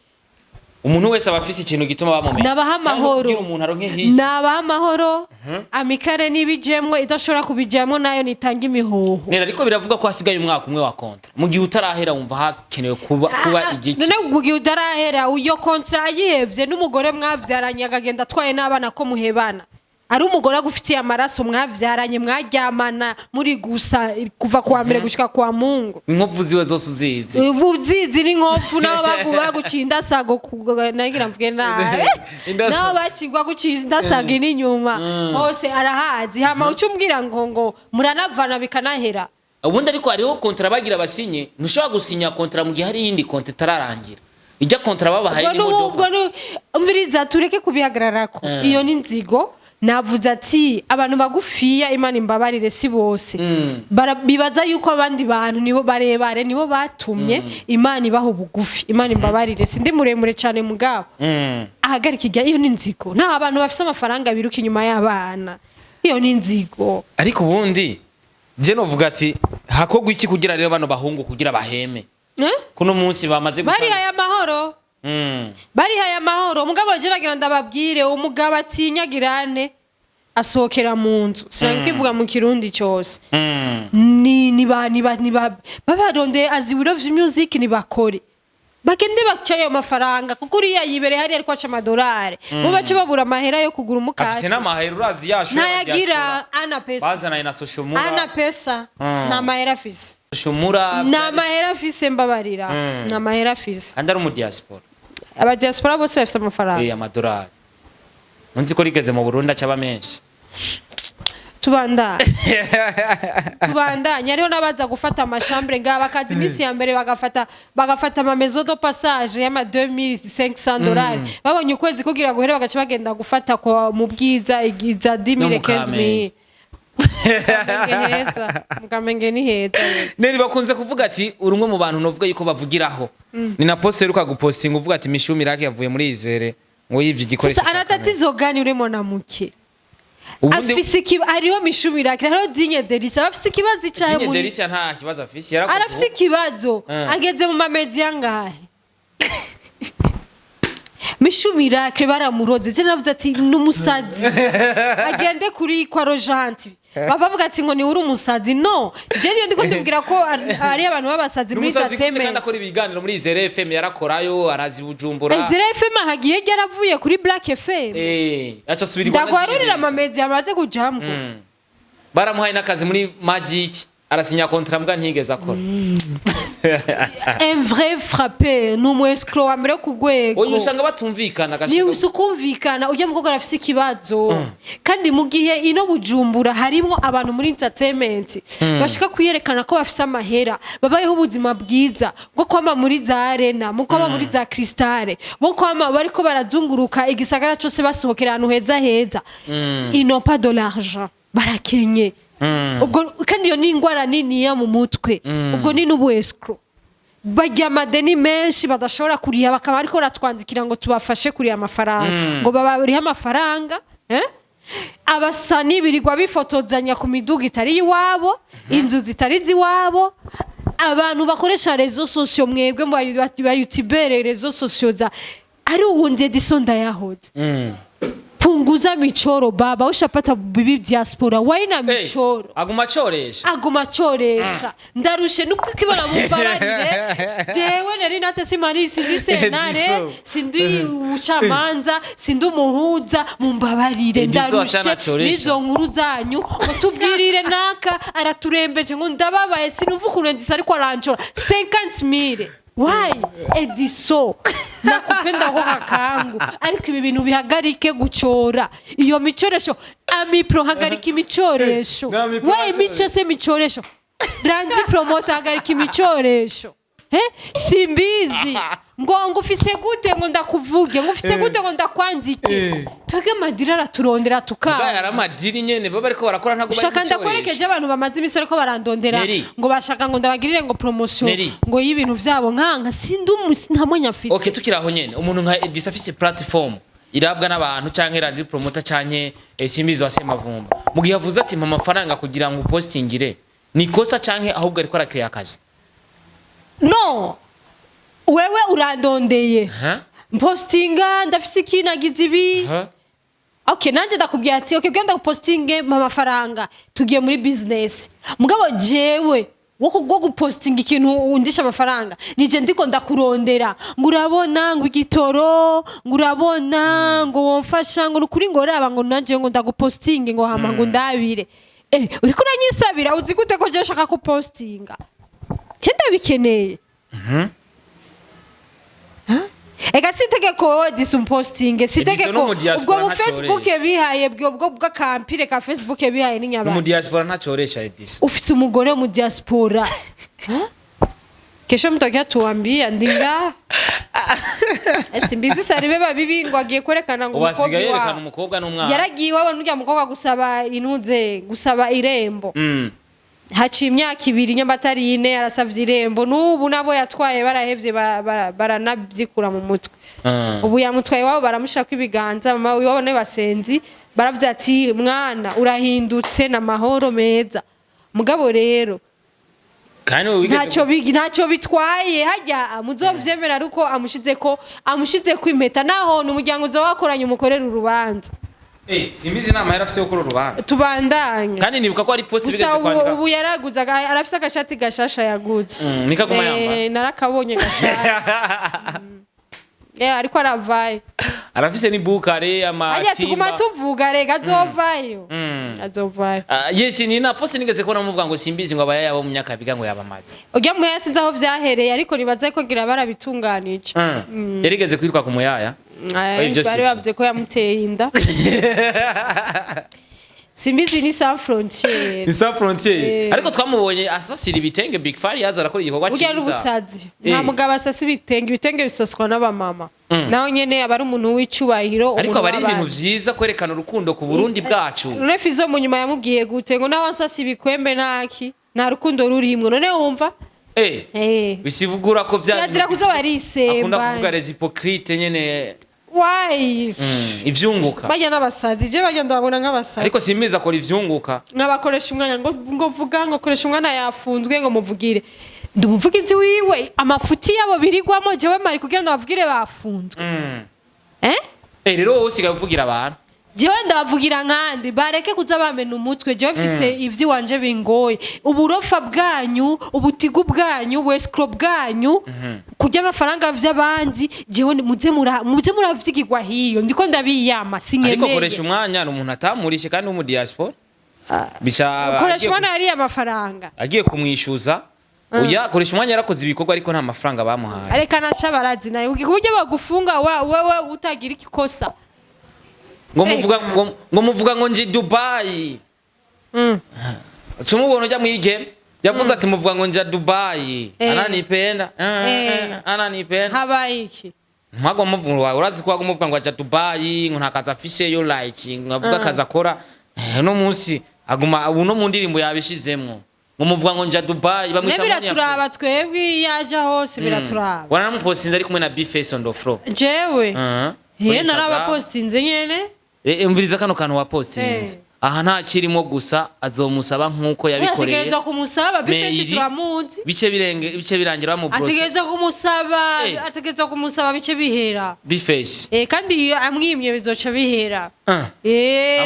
umuntu wese aba afise ikintu gituma bamumenya nabaha Cyangwa amahoro kugira umuntu aronke hit nabaha amahoro amikare n'ibijemwe idashobora kubijyamo nayo nitanga imihoho nera ariko biravuga ko hasigaye umwaka umwe wa kontra mu gihe utarahera wumva hakenewe kuba igiki none ubwo utarahera uyo kontra ayihevye n'umugore mwavyaranye akagenda atwaye n'abana ko muhebana ari umugore agufitiye amaraso mwavyaranye mwaryamana muri gusa kuva kwa mbere gushika kwa Mungu inkovu ziwe zose uzizi uzizi n'inkovu nabo bagucinda sago nagira mvuge nawe nabo bakigwa gucinda sago n'inyuma hose arahazi hama ucumbwira ngo muranavana bikanahera ubundi ariko hariho kontra bagira basinye ntushobora gusinya kontra mu gihe hari yindi kontra itararangira ijya kontra babahaye n'imodoka umviriza tureke kubihagararako iyo ni nzigo navuze ati abantu bagufiya Imana imbabarire si bose bibaza yuko abandi bantu nibo barebare nibo batumye Imana ibaho bugufi Imana imbabarire sindi muremure cyane mugabo ahagarika ijya iyo ni nzigo nta abantu bafise amafaranga biruka inyuma y'abana iyo ni nzigo ariko ubundi je novuga ati hakogwa iki kugira rero bano bahungu kugira baheme kuno munsi bamaze bari aya mahoro bari haya mahoro umugabo jiragira ndababwire umugabo atinyagirane asohokera mu nzu sinakwivuga mu kirundi cyose ni babaronde as we love music ni bakore bagende bacaye amafaranga kuko uriya yibere hari ariko aca amadolari bo bace babura amahera yo kugura umukati afise n'amahera urazi yasho nayagira ana pesa bazana ina social mura ana pesa na mahera afise social na mahera afise mbabarira na mahera afise andari mu diaspora aba diaspora bose bafise amafaranga amadolari nzi ko rigeze mu Burundi acaba menshi tubandanye hariho n'abaza gufata amashambre nga bakaza iminsi ya mbere bagafata ama maison de passage y'ama 2500 dollars babonye ukwezi kugira guhere bagaca bagenda gufata mu bwiza igiza 10,000 15,000 mukamenge ni heza neri bakunze kuvuga ati urumwe mu bantu novuga yuko bavugiraho ni na poster uka gupostinga uvuga ati Mishu Miracle yavuye muri Izere ngo yivye igikoresho sasa aratatizo gani uremo na muke afise hariho Mishu Miracle hariho Dinye Delisa afise ikibazo cyayo muri Dinye Delisa nta kibazo afise yarakoze arafise ikibazo ageze mu mamedia ngahe Mishu Miracle baramuroze je navuze ati numusazi agende kuri kwa Rojanti bavuga ati ngo ni uri umusazi no je niyo ndiko ndivugira ko ari abantu babasazi muri entertainment kandi akora ibiganiro muri Izere FM yarakorayo arazi Bujumbura Izere FM hagiye yaravuye kuri Black FM acha subira ibona ndagwarurira ama media amaze kujamwo baramuhaye nakazi muri Magic arasinya kontra mbwa ntigeze akora un vrai frappé numu escroc amere kugwego oyo usanga batumvikana ni usukumvikana ujya mukogora afise ikibazo kandi mu gihe ino Bujumbura harimo abantu muri entertainment bashika kuyerekana ko bafise amahera babayeho ubuzima bwiza bwo kwama muri za arena mu kwama muri za cristale bo kwama bariko barazunguruka igisagara cyose basohokera ahantu heza heza ino pas de l'argent barakenye ubwo kandi yo ni ingwara nini ya mu mutwe ubwo ni n'ubuescro bajya amadeni menshi badashobora kuriya bakaba ariko ratwandikira ngo tubafashe kuriya amafaranga ngo babariha amafaranga abasani birirwa bifotozanya ku miduga itari iwabo inzu zitari ziwabo abantu bakoresha rezo sosio mwebwe mu bayutibere rezo sosio za ari uwundi disonda yahoze punguza michoro baba ushapata bibi diaspora waina michoro aguma choresha ndarushe nuko kibona mubabarire jewe nari nate simari sindi senare sindi ucamanza sindi umuhuza mumbabarire ndarushe nizo nkuru zanyu utubwirire naka araturembeje ngo ndababaye sinumva ukuntu ndisa ariko aranjora 50,000 why Ediso nakupenda ko kakangu ariko ibi bintu bihagarike gucora iyo micoresho amipro hagarika imicoresho we imico se micoresho Rangi promoter hagarika imicoresho simbizi ngo ufise gute ngo ndakuvuge ngo ufise gute ngo ndakwandike twege madirara turondera tukaba bwa madiri nyene baba ariko barakora ntago bari shaka ndakwerekeje abantu bamaze imisoro ko barandondera ngo bashaka ngo ndabagirire ngo promotion ngo y'ibintu vyabo nkanka ntamonya afise okay tukiraho nyene umuntu nka Edisa afise platform irabwa n'abantu canke rangi promoter canke simbizi wasema vumba mugihe yavuze ati mama faranga kugira ngo postingire ni kosa canke ahubwo ariko arakaya akazi no wewe urandondeye postinga ndafise ikinagize ibi okay nanje ndakubwiye ati okay genda gupostinge mama faranga tugiye muri business mugabo jewe woko gupostinga ikintu undisha amafaranga nije ndiko ndakurondera ngo urabona ngo igitoro ngo urabona ngo womfasha ngo ukuri ngo raba ngo nanje ngo ndagupostinge ngo hama ngo ndabire uriko uranyisabira uzi gute ko je shaka kupostinga cyenda bikeneye ega sitegeko disumpostinge sitegeko ubwo mu Facebook bihaye bwo bw'akampire ka Facebook bihaye n'inyabana mu diaspora ntacoresha Edisa ufise umugore mu diaspora kesho mtokea tuambia ndinga simbizi saribe babibi ngo agiye kwerekana ngo umukobwa yerekana umukobwa n'umwana yaragiye wawe n'ujya mukobwa gusaba inuze gusaba irembo haci imyaka 2 nyambatari 4 arasavye irembo n'ubu nabo yatwaye barahevye baranabyikura mu mutwe ubu yamutwaye wabo baramushaka ibiganza mama wabo ne basenzi baravye ati mwana urahindutse na mahoro meza mugabo rero kandi ntacyo bitwaye hajya muzovyemera ruko amushize ko impeta naho n'umuryango uzo wakoranye umukorera urubanza simbizi nama yarafise yo kuri urubanza tubandanye kandi nibuka ko ari post bigeze kwandika ubu yaraguza arafise agashati gashasha yaguze nika kuma yamba narakabonye gashasha ariko aravaye arafise ni bukare amatimba ajya tuguma tuvuga rega azovayo azovayo yes ni na post nigeze ko namuvuga ngo simbizi ngo abaya yabo mu myaka biga ngo yabamaze ujya mu yasinze aho vyahereye ariko nibaze ko gira barabitunganije yarigeze kwirwa ku muyaya bari bavuze ko yamuteye inda simbizi ni sans frontière ni sans frontière ariko twamubonye asasira ibitenge Big Fire yaza arakora igikorwa cyiza ujya rubusazi nta mugabo asasa ibitenge bisoswa n'abamama naho nyene abari umuntu w'icubahiro ariko abari ibintu vyiza kwerekana urukundo ku Burundi bwacu refizo mu nyuma yamubwiye gute ngo nawe ansasa ibikwembe naki nta rukundo rurimwe none wumva bisivugura ko bya yazira kuza barisemba akunda kuvuga les hypocrite nyene why ivyunguka bajya n'abasazi je bajya ndabona nk'abasazi ariko simbiza akora ivyunguka n'abakoresha umwanya ngo vuga ngo koresha umwana yafunzwe ngo muvugire ndumuvugizi wiwe amafuti yabo birigwamo jewe mari kugira ngo bavugire bafunzwe rero wowe usigaye uvugira abantu jewe ndabavugira nkandi bareke kuza bamena umutwe jewe mfise ivyi wanje bingoye uburofa bwanyu ubutigu bwanyu wescro bwanyu kurya amafaranga vy'abandi jewe muze muravyigirwa hiyo ndiko ndabiyama sinkemeye ariko koresha umwanya n'umuntu atamurishe kandi mu diaspora bica koresha umwanya ari amafaranga agiye kumwishuza uya koresha umwanya yarakoze ibikorwa ariko nta mafaranga bamuhaye areka naca barazi nayo ukije bagufunga wewe utagira ikikosa ngo muvuga ngo nje Dubai Tumubona ujya mwige yavuze ati muvuga ngo nje Dubai ananipenda ananipenda habaye iki mpagwa muvuga urazi ko muvuga ngo aja Dubai ngo ntakaza afishe yo like ngavuga kaza akora no munsi aguma uno mu ndirimbo yabishizemwo ngo muvuga ngo nje Dubai bamwita Monia biraturaba twebwe yaja hose biraturaba wanamupostinze ari kumwe na Bishwe on the floor jewe narabapostinze nyene umviriza kano kantu wa postinze aha nta kirimo gusa azomusaba nkuko yabikoreye ategereza kumusaba Bishwe turamuzi bice birangira mu boss ategereza kumusaba bice bihera Bishwe kandi amwimye bizoca bihera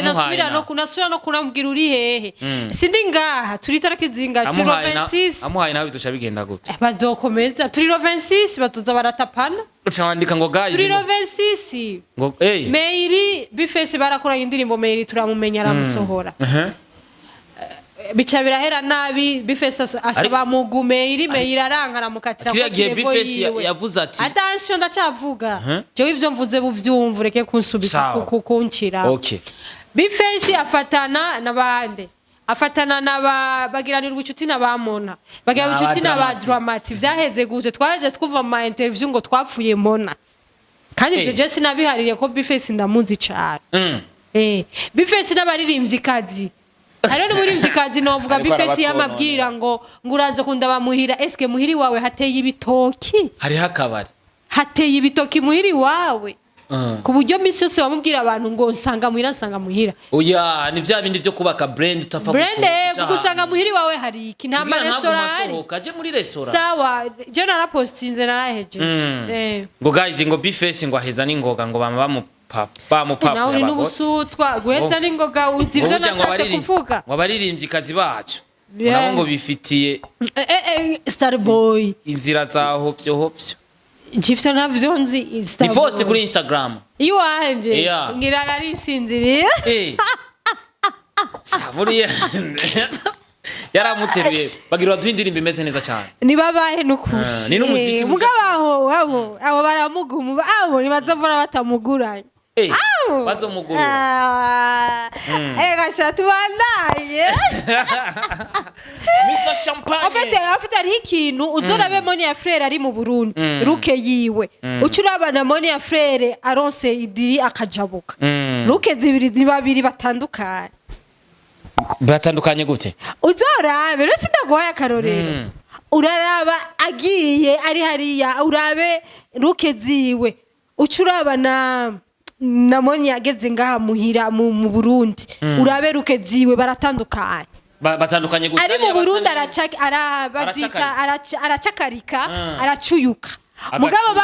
nasubira no kunambwira uri hehe sindi ngaha turi tariki zinga turi 26 amuhaye nawe bizoca bigenda gute bazokomeza turi 26 batuza baratapana cyandika ngo guys turi 26 ngo MEILI Bishwe barakoranye indirimbo MEILI turamumenya aramusohora bica birahera nabi Bifesi asaba mugume iri MEILI arankara mukatira kiriya ko gihe sirevo Bifesi yiwe yavuze ati attention ndacavuga jewe ivyo mvuze buvyumva ureke kunsubika Sawa. kukuncira okay Bifesi afatana n'abande afatana bagiranira ubucuti n'abamona bagira ubucuti n'aba Dramati vyaheze gute twaheze twumva mu interview ngo twapfuye Mona kandi ivyo je sinabihaririye ko Bifesi ndamuzi cyane Bifesi n'abaririmvyikazi hariho n'umuririmvyikazi novuga Bifesi yamabwira ngo uraze kunda bamuhira eske muhiri wawe hateye ibitoki hariho akabari hateye ibitoki muhiri wawe ku buryo misi yose wamubwira abantu ngo nsanga muhira oya ni vya bindi vyo kubaka brand utafa gusanga muhiri wawe hari iki nta ma restaurant hari aje muri restaurant sawa je narapostinze naraheje ngo guys ngo Bifesi ngo aheza n'ingoga ngo bama bamupapa nawe ni n'ubusutwa guheza n'ingoga uzi ivyo nashatse kuvuga wabaririmbyi bacu nabo ngo bifitiye Starboy inzira zaho vyo Jifta navyo nzi ni post kuri Instagram iwanje ngira narisinziriye saburiye yaramuteruye bagira duhindirimba imeze neza cyane ni babahe n'ukuri ni n'umuziki mugabaho abo baramuguma abo nibazovura batamuguranye bazomugura ega shatu bandaye Mr Champagne afite ari ikintu uzorabe Monia Fleur ari mu Burundi ruke yiwe ucurabana Monia Fleur aronse idiri akajabuka ruke zibiri babiri batandukanye gute uzorabe rero sindaguhaye akarorero uraraba agiye ari hariya urabe ruke ziwe ucurabana na Monia ageze ngaha muhira mu Burundi urabe ruke ziwe baratandukanye batandukanye gute ari mu Burundi aracakarika aracuyuka mugabo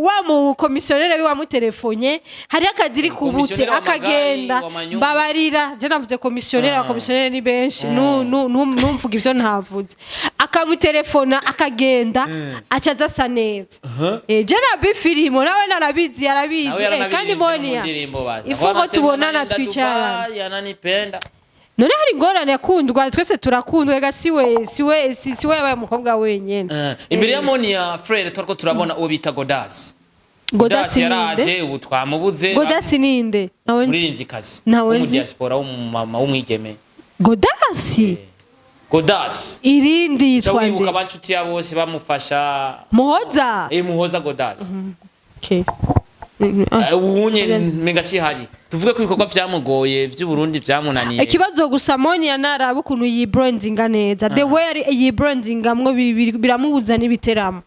wa mu komisionere wa mu telefonye hari akadiri kubutse akagenda babarira je navuze komisionere wa komisionere ni benshi numvuga ivyo ntavuze akamutelefona akagenda acaza sa neza je na bifirimo nawe narabizi kandi Monia ifuko tubonana twicara yananipenda none hari ingorane yakundwa twese turakundwa ega siwe yabaye umukobwa wenyene imbere ya Monia Fleur twariko turabona uwo bita Godas yaraje ubu twamubuze Godas ninde muririmvyikazi mu diaspora w'umumama w'umwigeme Godas irindi yitwa nde wibuka abancuti ya bose bamufasha Muhoza Godas okay ubunye menga sihari tuvuge ko ibikorwa byamugoye by'Uburundi byamunaniye ikibazo gusa Monia naraba ukuntu yibrandinga neza the way yibrandinga mwo biramubuza n'ibiteramo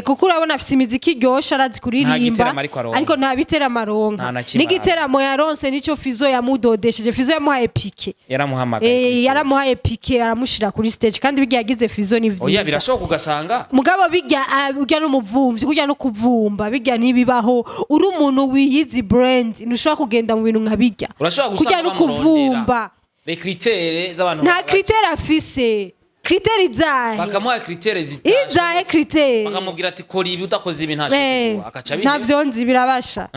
kuko urabona afite imiziki iryosha arazi kuririmba ariko nta biteramo aronka n'igiteramo yaronse nico Fizo yamudodesheje Fizo yamuhaye pike yaramuhaye pike aramushira kuri stage kandi bigiye yagize Fizo ni vyiza oya birashoboka ugasanga mugabo bijya n'umuvumvyi kujya no kuvumba bijya nibibaho uri umuntu wiyizi brand ntushobora kugenda mu bintu nkabijya kujya no kuvumba les critères z'abantu nta critère afise critère izahe bakamuha critère izahe critère bakamubwira ati kora ibi utakoze ibi ntashobora akaca bihe ntavyo nzi birabasha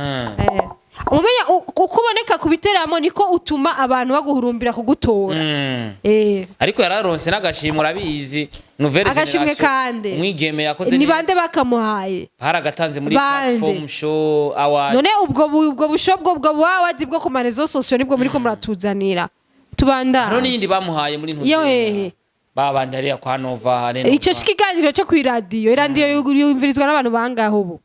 umenya ukuboneka kubiteramo niko utuma abantu baguhurumbira kugutora ariko yararonse n'agashimwe urabizi nouvelle agashimwe kandi umwigeme yakoze ni bande bakamuhaye baragatanze muri platform show award none ubwo bushobwo bwawazi bwo ku marezo social nibwo muri ko muratuzanira tubanda hano n'indi bamuhaye muri ntuzi babandi hariya kwa Nova ico kiganiro cyo kwi radio yumvirizwa n'abantu bangaho ubu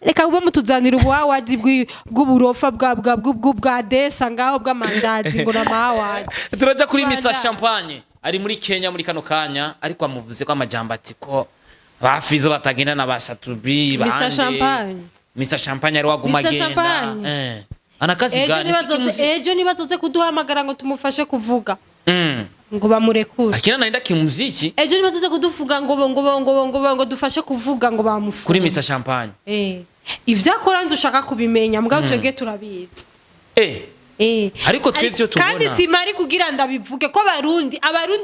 reka ube mutuzanira ubuwawazi bw'uburofa bwa desa ngaho bw'amandazi ngo namawazi turaja kuri Mr Champagne ari muri Kenya muri kano kanya ariko amuvuze ko amajambo ati ko bafizo batagenda na basatubi bande Mr Champagne ari waguma agenda anakazi gani ejo nibazoze kuduhamagara ngo tumufashe kuvuga ngo bamurekure akina naenda kimuziki ejo nibazoze kuduvuga ngo dufashe kuvuga ngo bamufuke kuri Mr Champagne ivyo akora ndushaka kubimenya mugabo twebwe turabizi ariko twivyo tubona kandi simari kugira ndabivuge ko abarundi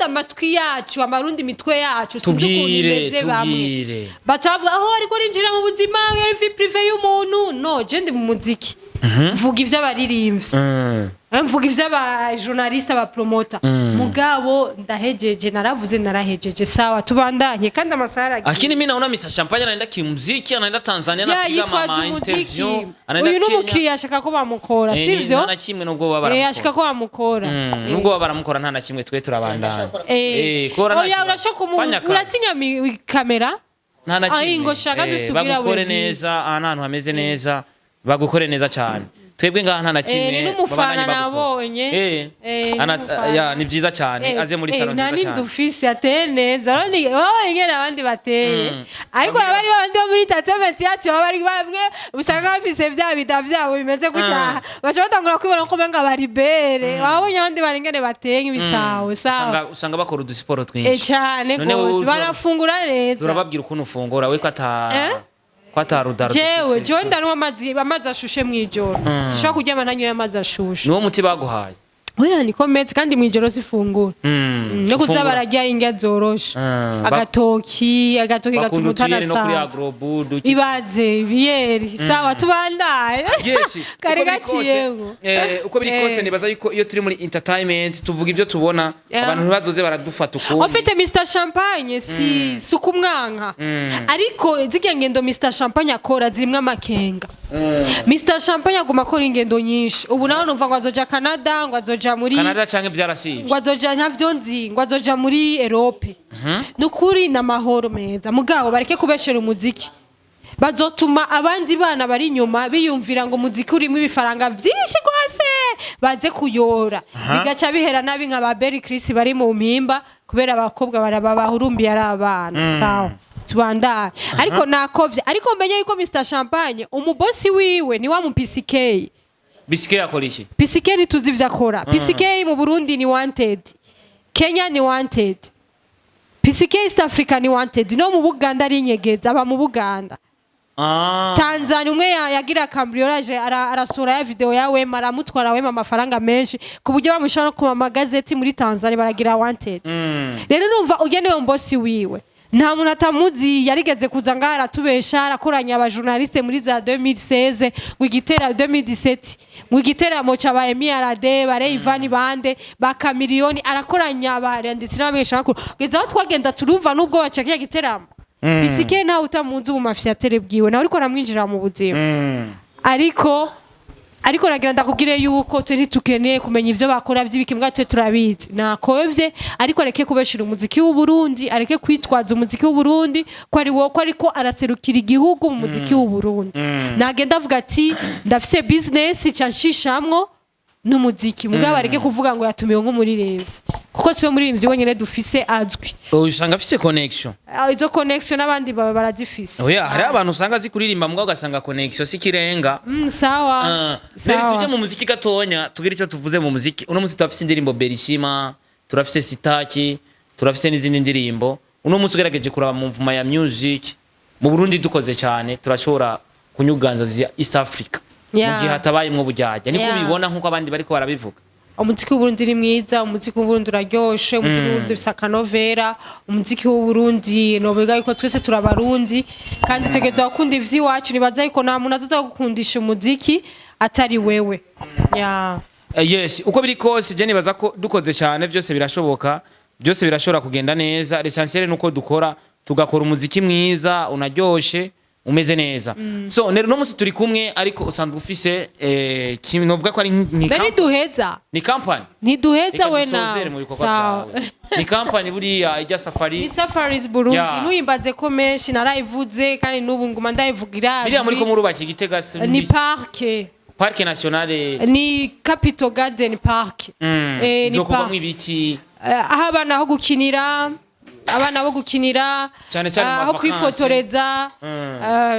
amatwi yacu amarundi mitwe yacu tubwire bamwe bacavuga aho ariko rinjira mu buzima yari vie privé y'umuntu no je ndi mu muziki vuga ivyo abaririmbyi mvuga ivy'aba journaliste aba promoter mugabo ndahejeje naravuze narahejeje sawa tubandanye kandi amasaha Lakini mimi naona Mr. Champagne anaenda kimuziki, anaenda Tanzania anapiga mama interview. Uyu n'umukiriya ashaka ko bamukora sivyo? Nta na kimwe nubwo babaramukora. Ashaka ko bamukora. Nubwo babaramukora nta na kimwe twe turabandana. Kora nta. Urashaka uratinya kamera? Nta na kimwe. Ngo shaka dusubira bagukore neza ahantu hameze neza bagukore neza cyane. Twebwe ngaha nta na kimwe. Ni n'umufana nabonye. Ya ni byiza cyane aze muri salon nziza cyane. Nani dufisi ateye neza. Wowe ngene abandi bateye. Ariko abari babandi bo muri entertainment yacu abari bamwe usanga bafise vya bida vyabo bimeze gutya. Baca batangura kwibona ko menga bari bere. Wabonye abandi bari ngene bateye nk'ibisawo sawa. Usanga bakora udusiporo twinshi. Cyane gose barafungura neza. Urababwira ukuntu ufungura we ko kwatarudaro. Jewe ndari amazi ashushe mwijoro. Sishaka kuryama ntanyoye amazi ashushe. Niwo muti baguhaye. Oya niko meze kandi mwijoro sifungura. No kuza barajya inga zoroshe. Agatoki gatumutana sawa. Ibaze biyeri sawa tubandaye. Yes. Kare gaciyego. Uko biri kose nibaza yuko iyo turi muri entertainment tuvuga ivyo tubona abantu ntibazoze baradufata uko. Ofite Mr Champagne si sukumwanka. Ariko zige ngendo Mr Champagne akora zirimwe amakenga. Mr Champagne aguma akora ingendo nyinshi. Ubu naho numva ngo azoja Canada ngo azoja muri Canada canke vyarasivye ngo azoja ntavyo nzi ngo azoja muri Europe nukuri na mahoro meza mugabo bareke kubeshera umuziki bazotuma abandi bana bari inyuma biyumvira ngo muziki urimo ibifaranga vyinshi gose baze kuyora bigaca bihera nabi nka ba Berry Chris bari mu mpimba kubera abakobwa barabahurumbi ari abana sawa tubandanye ariko nakovye ariko mbenye yuko Mr Champagne umubosi wiwe ni wa mu PCK Bisike yakora iki? PCK ni tuzi vyakora. PCK mu Burundi ni wanted. Kenya ni wanted. PCK East Africa ni wanted. No mu Buganda ari nyegeza aba mu Buganda. Tanzania umwe yagira cambriolage arasura ya video ya Wema aramutwara Wema amafaranga menshi kuburyo bamushaka ku magazeti muri Tanzania baragira wanted. Rero numva ugenewe mbosi wiwe. Nta muntu atamuzi yarigeze kuza ngaha aratubesha arakoranya aba journaliste muri za 2016 ngo igitera 2017 ngo igitera mo cha ba Emiarade bare Ivan bande ba Kamiliyoni arakoranya abaranditsi n'abesha makuru geza aho twagenda turumva nubwo bacakiye giteramo bisike nta utamunzi mu mafia terebwiwe nawe ariko aramwinjira mu buzima ariko nagira ndakubwire yuko turi tukeneye kumenya ivyo bakora vy'ibikimwa twe turabizi nakovye ariko areke kubeshira umuziki w'u Burundi areke kwitwaza umuziki w'u Burundi ko ari wo ko ariko araserukira igihugu mu muziki w'u Burundi nagenda avuga ati ndafise business cyanshishamwo n'umuziki mugabo areke kuvuga ngo yatumiwe nk'umuririmbyi kuko siwe muririmbyi wenyene dufise azwi usanga afise connection izo connection n'abandi barazifise oya hari abantu usanga zikuririmba mugabo ugasanga connection sikirenga sawa sawa tuje mu muziki gatonya tugira icyo tuvuze mu muziki uno musi turafise indirimbo Berishima turafise Sitaki turafise n'izindi ndirimbo uno musi ugerageje kuraba mu mvuma ya music mu Burundi dukoze cyane turashobora kunyuganza za East Africa mu gihe hatabayemwo bujyajya niko bibona nkuko abandi bariko barabivuga umuziki w'u Burundi ni mwiza umuziki w'u Burundi uraryoshe umuziki w'u Burundi ufise akanovera umuziki w'u Burundi nobega yuko twese turabarundi kandi tegeza gukunda ivyiwacu nibaza yuko nta muntu azoza gukundisha umuziki atari wewe yes uko biri kose je nibaza ko dukoze cyane byose birashoboka byose birashobora kugenda neza l'essentiel nuko dukora tugakora umuziki mwiza unaryoshe umeze neza so no musi turi kumwe ariko usanzwe ufise kimwe novuga ko ari ni company ntiduheza we na ni company buriya ijya Safari ni Safaris Burundi nuyimbaze ko menshi narayivuze kandi nubu nguma ndayivugira biriya muri ko murubaki Gitega ni parc national ni Capital Garden Park ni park ibiki aho abana bo gukinira aho kwifotoreza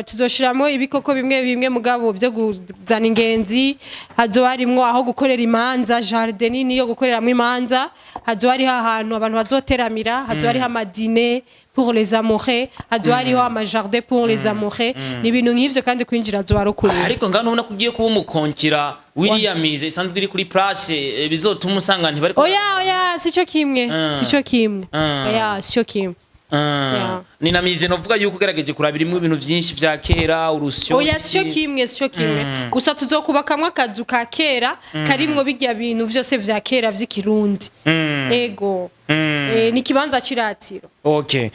tuzoshiramo ibikoko bimwe mugabo byo kuzana ingenzi hazo harimwo aho gukorera imanza jardin nini yo gukoreramo imanza hazo hari ahantu abantu bazoteramira hazo hari amadine pour les amoureux hazo hariho amajardin pour les amoureux ni ibintu nk'ivyo kandi kwinjira zo barukuri ariko ngano ubona kugiye kuba umukonkira Yamaze isanzwe iri kuri place bizotuma usanga nti bari oya sico kimwe oya sico kimwe Yeah. ni namize novuga yuko ugerageje kurabirimo ibintu byinshi vya kera urusyo oya sico kimwe gusa tuzokubakamwe akazu ka kera karimwo bijya bintu vyose vya kera vy'ikirundi ego ni kibanza ciratiro. Okay.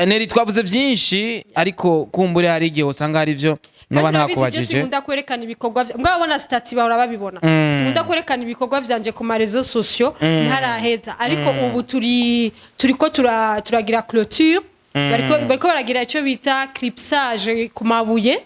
Neri twavuze byinshi ariko kumbure hari igihe usanga hari ivyo noba ntakubajije. Sikunda kwerekana ibikorwa mwabona stati bahora babibona. Sikunda kwerekana ibikorwa vyanje ku marezo sociaux ntaraheza ariko ubu turiko turagira clôture bariko baragira ico bita clipsage ku mabuye.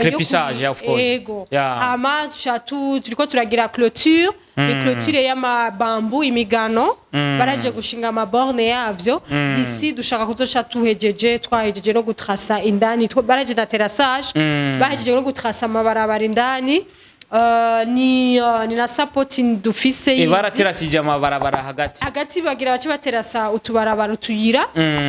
Clipsage of course. Ego. Ama turiko turagira clôture ni clôture y'amabambu imigano baraje gushinga amaborne yavyo d'ici dushaka kuzoca twahejeje no gutrasa indani baraje na terrassage bahejeje no gutrasa amabarabara indani ni na supporting dufise baraterasije amabarabara hagati bagira bace baterasa utubarabara utuyira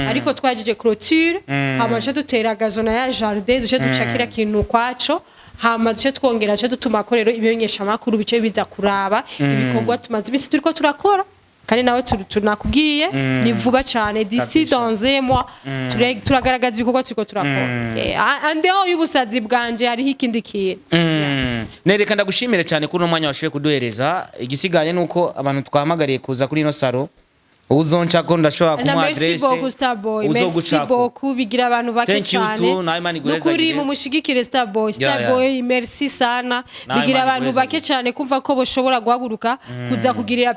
ariko twahejeje clôture hamaje dutera gazona ya jardin duce ducakira kintu kwaco hama duce twongera duce dutuma ko rero ibimenyesha makuru bice biza kuraba ibikorwa tumaze ibisi turiko turakora kandi nawe tunakubwiye ni vuba cyane d'ici dans un mois turagaragaza ibikorwa turiko turakora andeho y'ubusazi bwanje hari ikindi kintu. Nereka ndagushimire cyane kuno mwanya washoye kuduhereza igisigaye nuko abantu twahamagariye kuza kuri ino saro uzonca ko ndashobora kuma adresse. Merci beaucoup Starboy. Merci beaucoup bigira abantu bake cyane. Nukuri mu mushigikire Starboy. Starboy merci sana. Bigira abantu bake cyane kumva ko boshobora guhaguruka kuza kugirira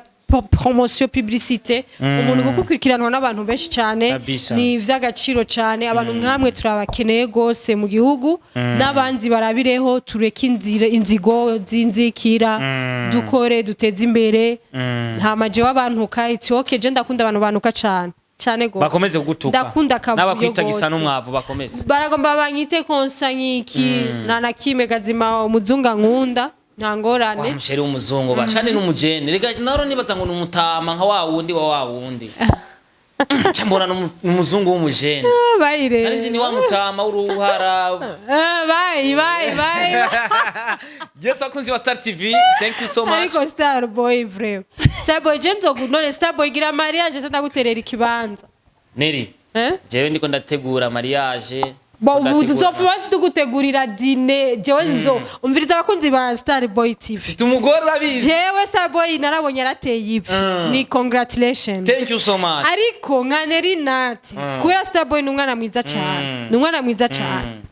promotion publicité umuntu gukurikiranwa n'abantu benshi cyane ni vy'agaciro cyane abantu nkamwe turabakeneye gose mu gihugu n'abandi barabireho tureke inzigo zinzikira dukore duteze imbere nta maje w'abantu kayiti okay je ndakunda abantu banuka cyane gose bakomeze kugutuka ndakunda kavuyo n'abakwita gisa n'umwavu bakomeze baragomba banyite konsanyiki na kime gazima umuzunga nkunda ntangorane wa musheri w'umuzungu bacane n'umujene rega naro nibaza ngo numutama nka wa wundi cyambona n'umuzungu w'umujene bayire arizi ni wa mutama uruhara bye yes akunzi wa Star TV thank you so much ariko Starboy vrai Starboy jenzo none Starboy gira mariage ndaguterera ikibanza Neri jewe ndiko ndategura mariage uzopfa tugutegurira dine jewe nzo umviriza abakunzi ba Starboy TV tumugore rabizi jewe Starboy narabonye arateye ivi ni congratulations thank you so much ariko nka Neri NAT kubera Starboy n'umwana mwiza cyane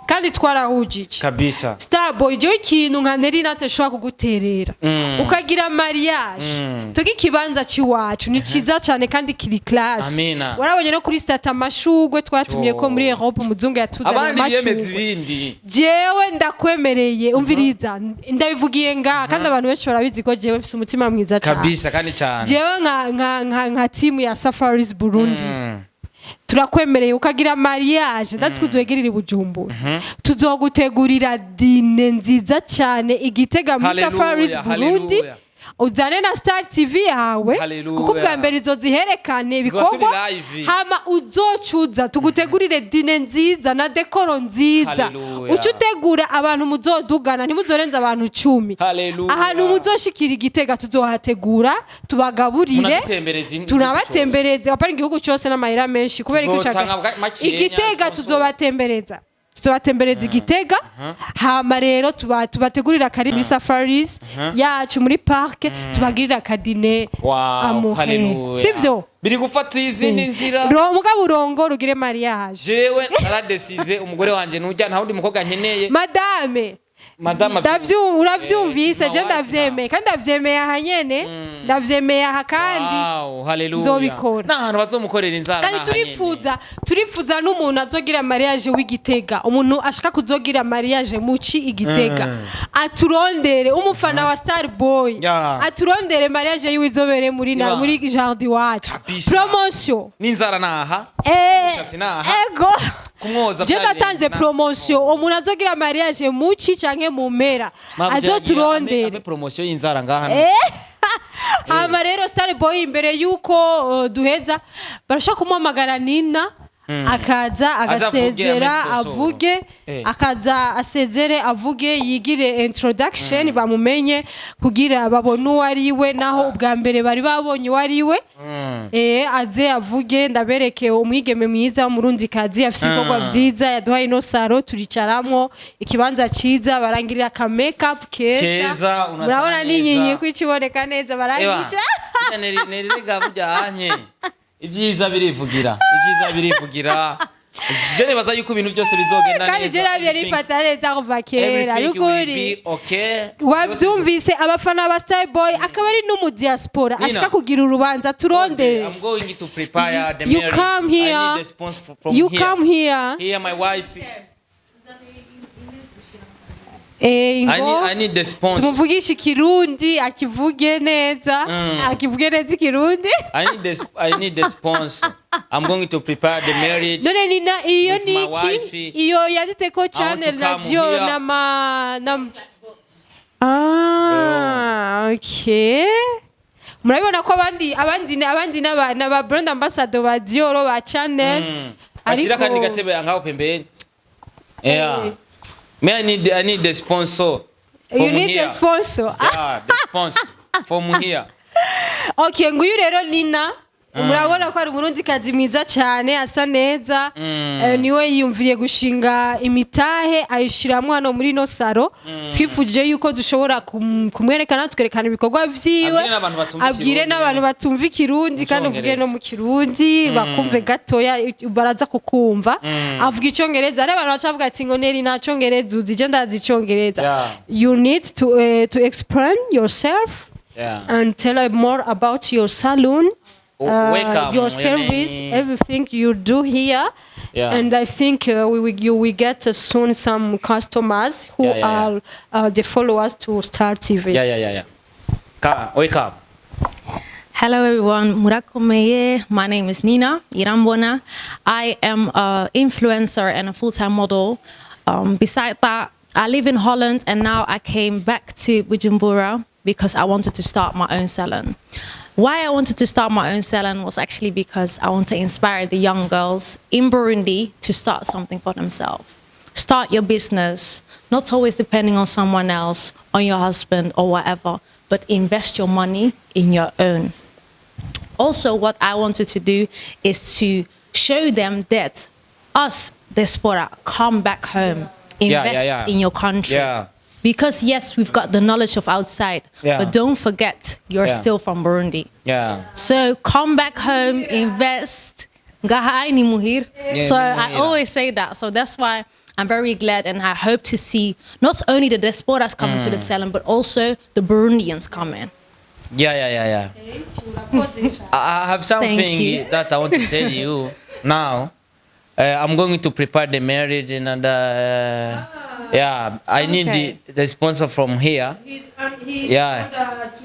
kandi twarahujije kabisa Starboy jewe ikintu nka Neri NAT shobora kuguterera ukagira mariage tugi kibanza ciwacu ni ciza cyane kandi kiri class warabonye no kuri stata amashugwe twatumye ko muri Europe umuzungu yatuzanye amashugwe jewe ndakwemereye umviriza ndabivugiye kandi abantu benshi barabizi ko jewe mfise umutima mwiza cyane kabisa kandi cyane jewe nka team ya Safaris Burundi turakwemereye ukagira mariage ndatwuzwegerira ibujumbura tuzogutegurira dine nziza cyane igitega muri Safaris Burundi uzane na Star TV yawe kuko bwa mbere izoziherekane ibikorwa hama uzocuza tugutegurire dine nziza na dekoro nziza ucutegura abantu muzodugana ntimuzorenza abantu 10 ahantu muzoshikira igitega tuzohategura tubagaburire tunabatembereze apari igihugu cyose n'amahera menshi kubera igitega tuzobatembereza igitega hama rero tubategurira kari muri Safaris yacu muri park tubagirira akadine amuhe sivyo biri gufata izindi nzira mugabo urongo rugire mariage jewe naradesize umugore wanje nujya nta wundi mukobwa nkeneye madame uravyumvise je ndavyemeye kandi ndavyemeye aha nyene ndavyemeye aha kandi nzobikora n'ahantu bazomukorera inzara kandi turifuza n'umuntu azogira mariage w'igitega umuntu ashaka kuzogira mariage muci igitega aturondere umufana wa Starboy aturondere mariage yiwizobere muri jardin wacu promotion n'inzara naha ego je natanze promotion umuntu azogira mariage muci canke mu mpera azoturondere promotion y'inzara ngaha hama rero Starboy imbere yuko duheza barashaka kumuhamagara Nina akaza agasezera amesiponsoro. avuge akaza asezere avuge yigire introduction bamumenye kugira babone uwo ari we naho ubwa mbere bari babonye uwo ari we aze avuge ndabereke umwigeme mwiza w'umurundikazi afite ibikorwa vyiza yaduhaye ino saro turicaramwo ikibanza ciza barangirira aka makeup keza murabona ninyiye ko ikiboneka neza barangica nerega bujyanye ibyiza birivugira je nibaza yuko ibintu byose bizogenda neza kandi je nabyo rifata neza kuva kera rukuri wavyumvise abafana ba Starboy akaba ari no mu diaspora ashaka kugira urubanza turondere. I'm going to prepare the You marriage. come here. I need the sponsor from You here. come here. Here my wife. Ngo I need the sponsor. tumuvugisha ikirundi akivuge neza akivuge neza ikirundi. I need the sponsor. I'm going to prepare the marriage. None nina iyo with my niki wife. iyo yanditse ko channel come radio here. okay. Murabibona ko abandi n'aba brand ambassador ba Dioro ba channel Ashira kandi gatebe ngaho pembeni. Yeah. I need the sponsor. You need the sponsor. Yeah, the sponsor from here. Okay, nguyu rero Nina murabona ko ari umurundikazi mwiza cyane asa neza niwe yiyumviriye gushinga imitahe ayishiramwe hano muri no saro twifuje yuko dushobora kumwerekana tukerekana ibikorwa vyiwe abwire n'abantu batumva ikirundi kandi uvuge no mu kirundi bakumve gatoya baraza kukumva avuga icyongereza ari abantu bacavuga ati ngo neri nta cyongereza uzi je ndazi icyongereza. You need to explain yourself and tell more about your salon. Your service, everything you do here, and I think you will get soon some customers who are the followers to Star TV. Wake up. Hello everyone, Murakomeye. My name is Nina Irambona. I am an influencer and a full-time model. Besides that, I live in Holland and now I came back to Bujumbura because I wanted to start my own salon. Why I wanted to start my own salon was actually because I want to inspire the young girls in Burundi to start something for themselves. Start your business, not always depending on someone else, on your husband or whatever, but invest your money in your own. Also, what I wanted to do is to show them that us, diaspora, come back home, invest in your country. Because yes, we've got the knowledge of outside, but don't forget, you're still from Burundi. So come back home, invest. So I always say that. So that's why I'm very glad and I hope to see not only the diasporas coming to the salon, but also the Burundians coming. I have something that I want to tell you now. I'm going to prepare the marriage and I need the sponsor from here. He's to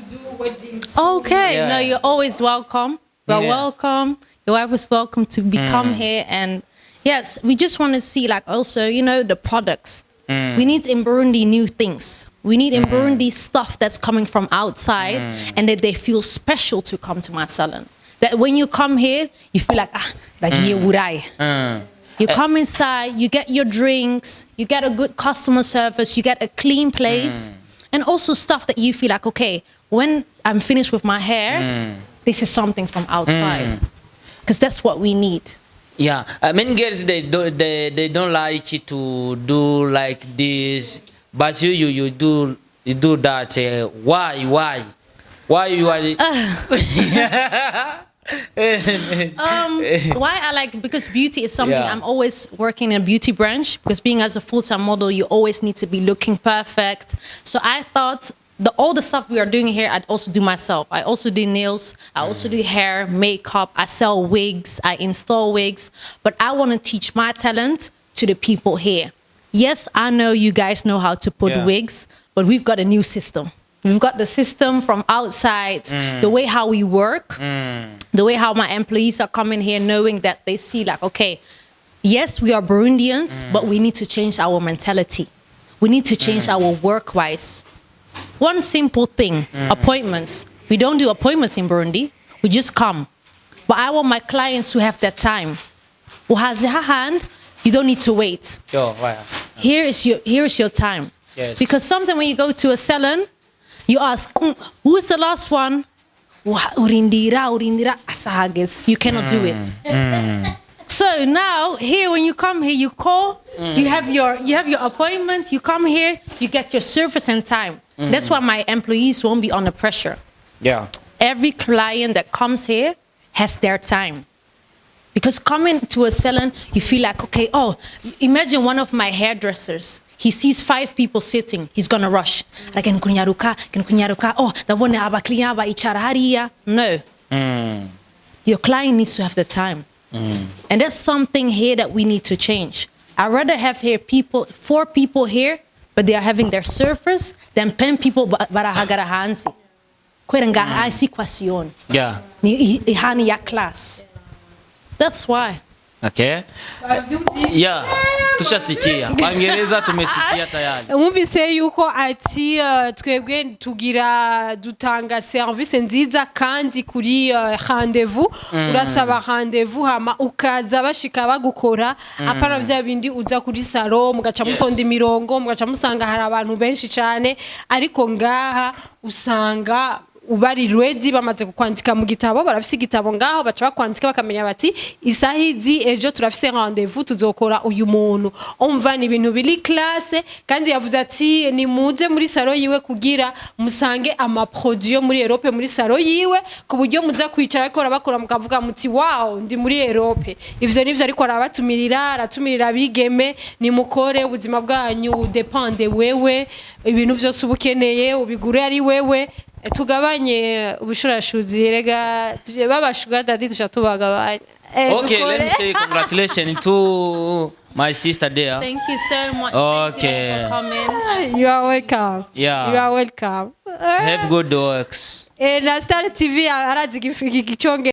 do weddings. Okay, no, you're always welcome. You're welcome. Your wife is welcome to become here. And yes, we just want to see like also, you know, the products. We need in Burundi new things. We need in Burundi stuff that's coming from outside and that they feel special to come to my salon. That when you come here, you feel like, you come inside, you get your drinks, you get a good customer service, you get a clean place, and also stuff that you feel like, okay, when I'm finished with my hair, this is something from outside. Because that's what we need. Yeah, many girls, they don't like it to do like this, but you do that. Why you are? Why I like, because beauty is something I'm always working in a beauty branch, because being as a full-time model, you always need to be looking perfect. So I thought all the stuff we are doing here, I'd also do myself. I also do nails, I also do hair, makeup, I sell wigs, I install wigs, but I want to teach my talent to the people here. Yes, I know you guys know how to put wigs, but we've got a new system. We've got the system from outside, the way how we work, the way how my employees are coming here knowing that they see like, okay, yes, we are Burundians, but we need to change our mentality. We need to change our work-wise. One simple thing, appointments. We don't do appointments in Burundi. We just come. But I want my clients to have that time. uhaze hand, you don't need to wait. Yo, right. Here is your time. Yes. Because sometimes when you go to a salon, you ask, who is the last one? Urindira asahages. You cannot do it. So now here, when you come here, you call. You have your appointment. You come here. You get your service in time. That's why my employees won't be under pressure. Yeah. Every client that comes here has their time. Because coming to a salon, you feel like, okay, imagine one of my hairdressers. He sees 5 people sitting. He's going to rush. Like, no. Your client needs to have the time. And that's something here that we need to change. I'd rather have here 4 people here, but they are having their surfers, than 10 people barahagara hansi. Kwerenga situation. Yeah. Ihani ya class. That's why. Okay. Yeah. Tushasikia. Waingereza tumesikia tayari. Mwumvise yuko ati twebwe dutanga service nziza kandi kuri rendezvous. Urasaba rendezvous hama ukaza bashika bagukora. Apana vya bindi uza kuri salon mugaca mutonda imirongo mugaca musanga hari abantu benshi cyane ariko ngaha usanga ubari ready bamaze kukwandika mu gitabo barafise igitabo ngaho baca bakwandika bakamenya bati isahizi ejo turafise rendezvous tuzokora uyu muntu umva ni ibintu bili classe kandi yavuze ati ni muze muri salon yiwe kugira musange ama produit muri Europe muri salon yiwe ku buryo muza kwicara akora bakora mukavuga muti wow ndi muri Europe ivyo nivyo ariko aratumirira bigeme ni mukore ubuzima bwanyu depende wewe ibintu byose ubukeneye ubigure ari wewe tugabanye ubushurashuzi rega babashuga dadi tushatubagabanye. Okay, let me say congratulations to my sister there. Thank you so much. Okay. Thank you for coming. You are welcome. Yeah. You are welcome. Have good works. Na Star TV arazi gichonge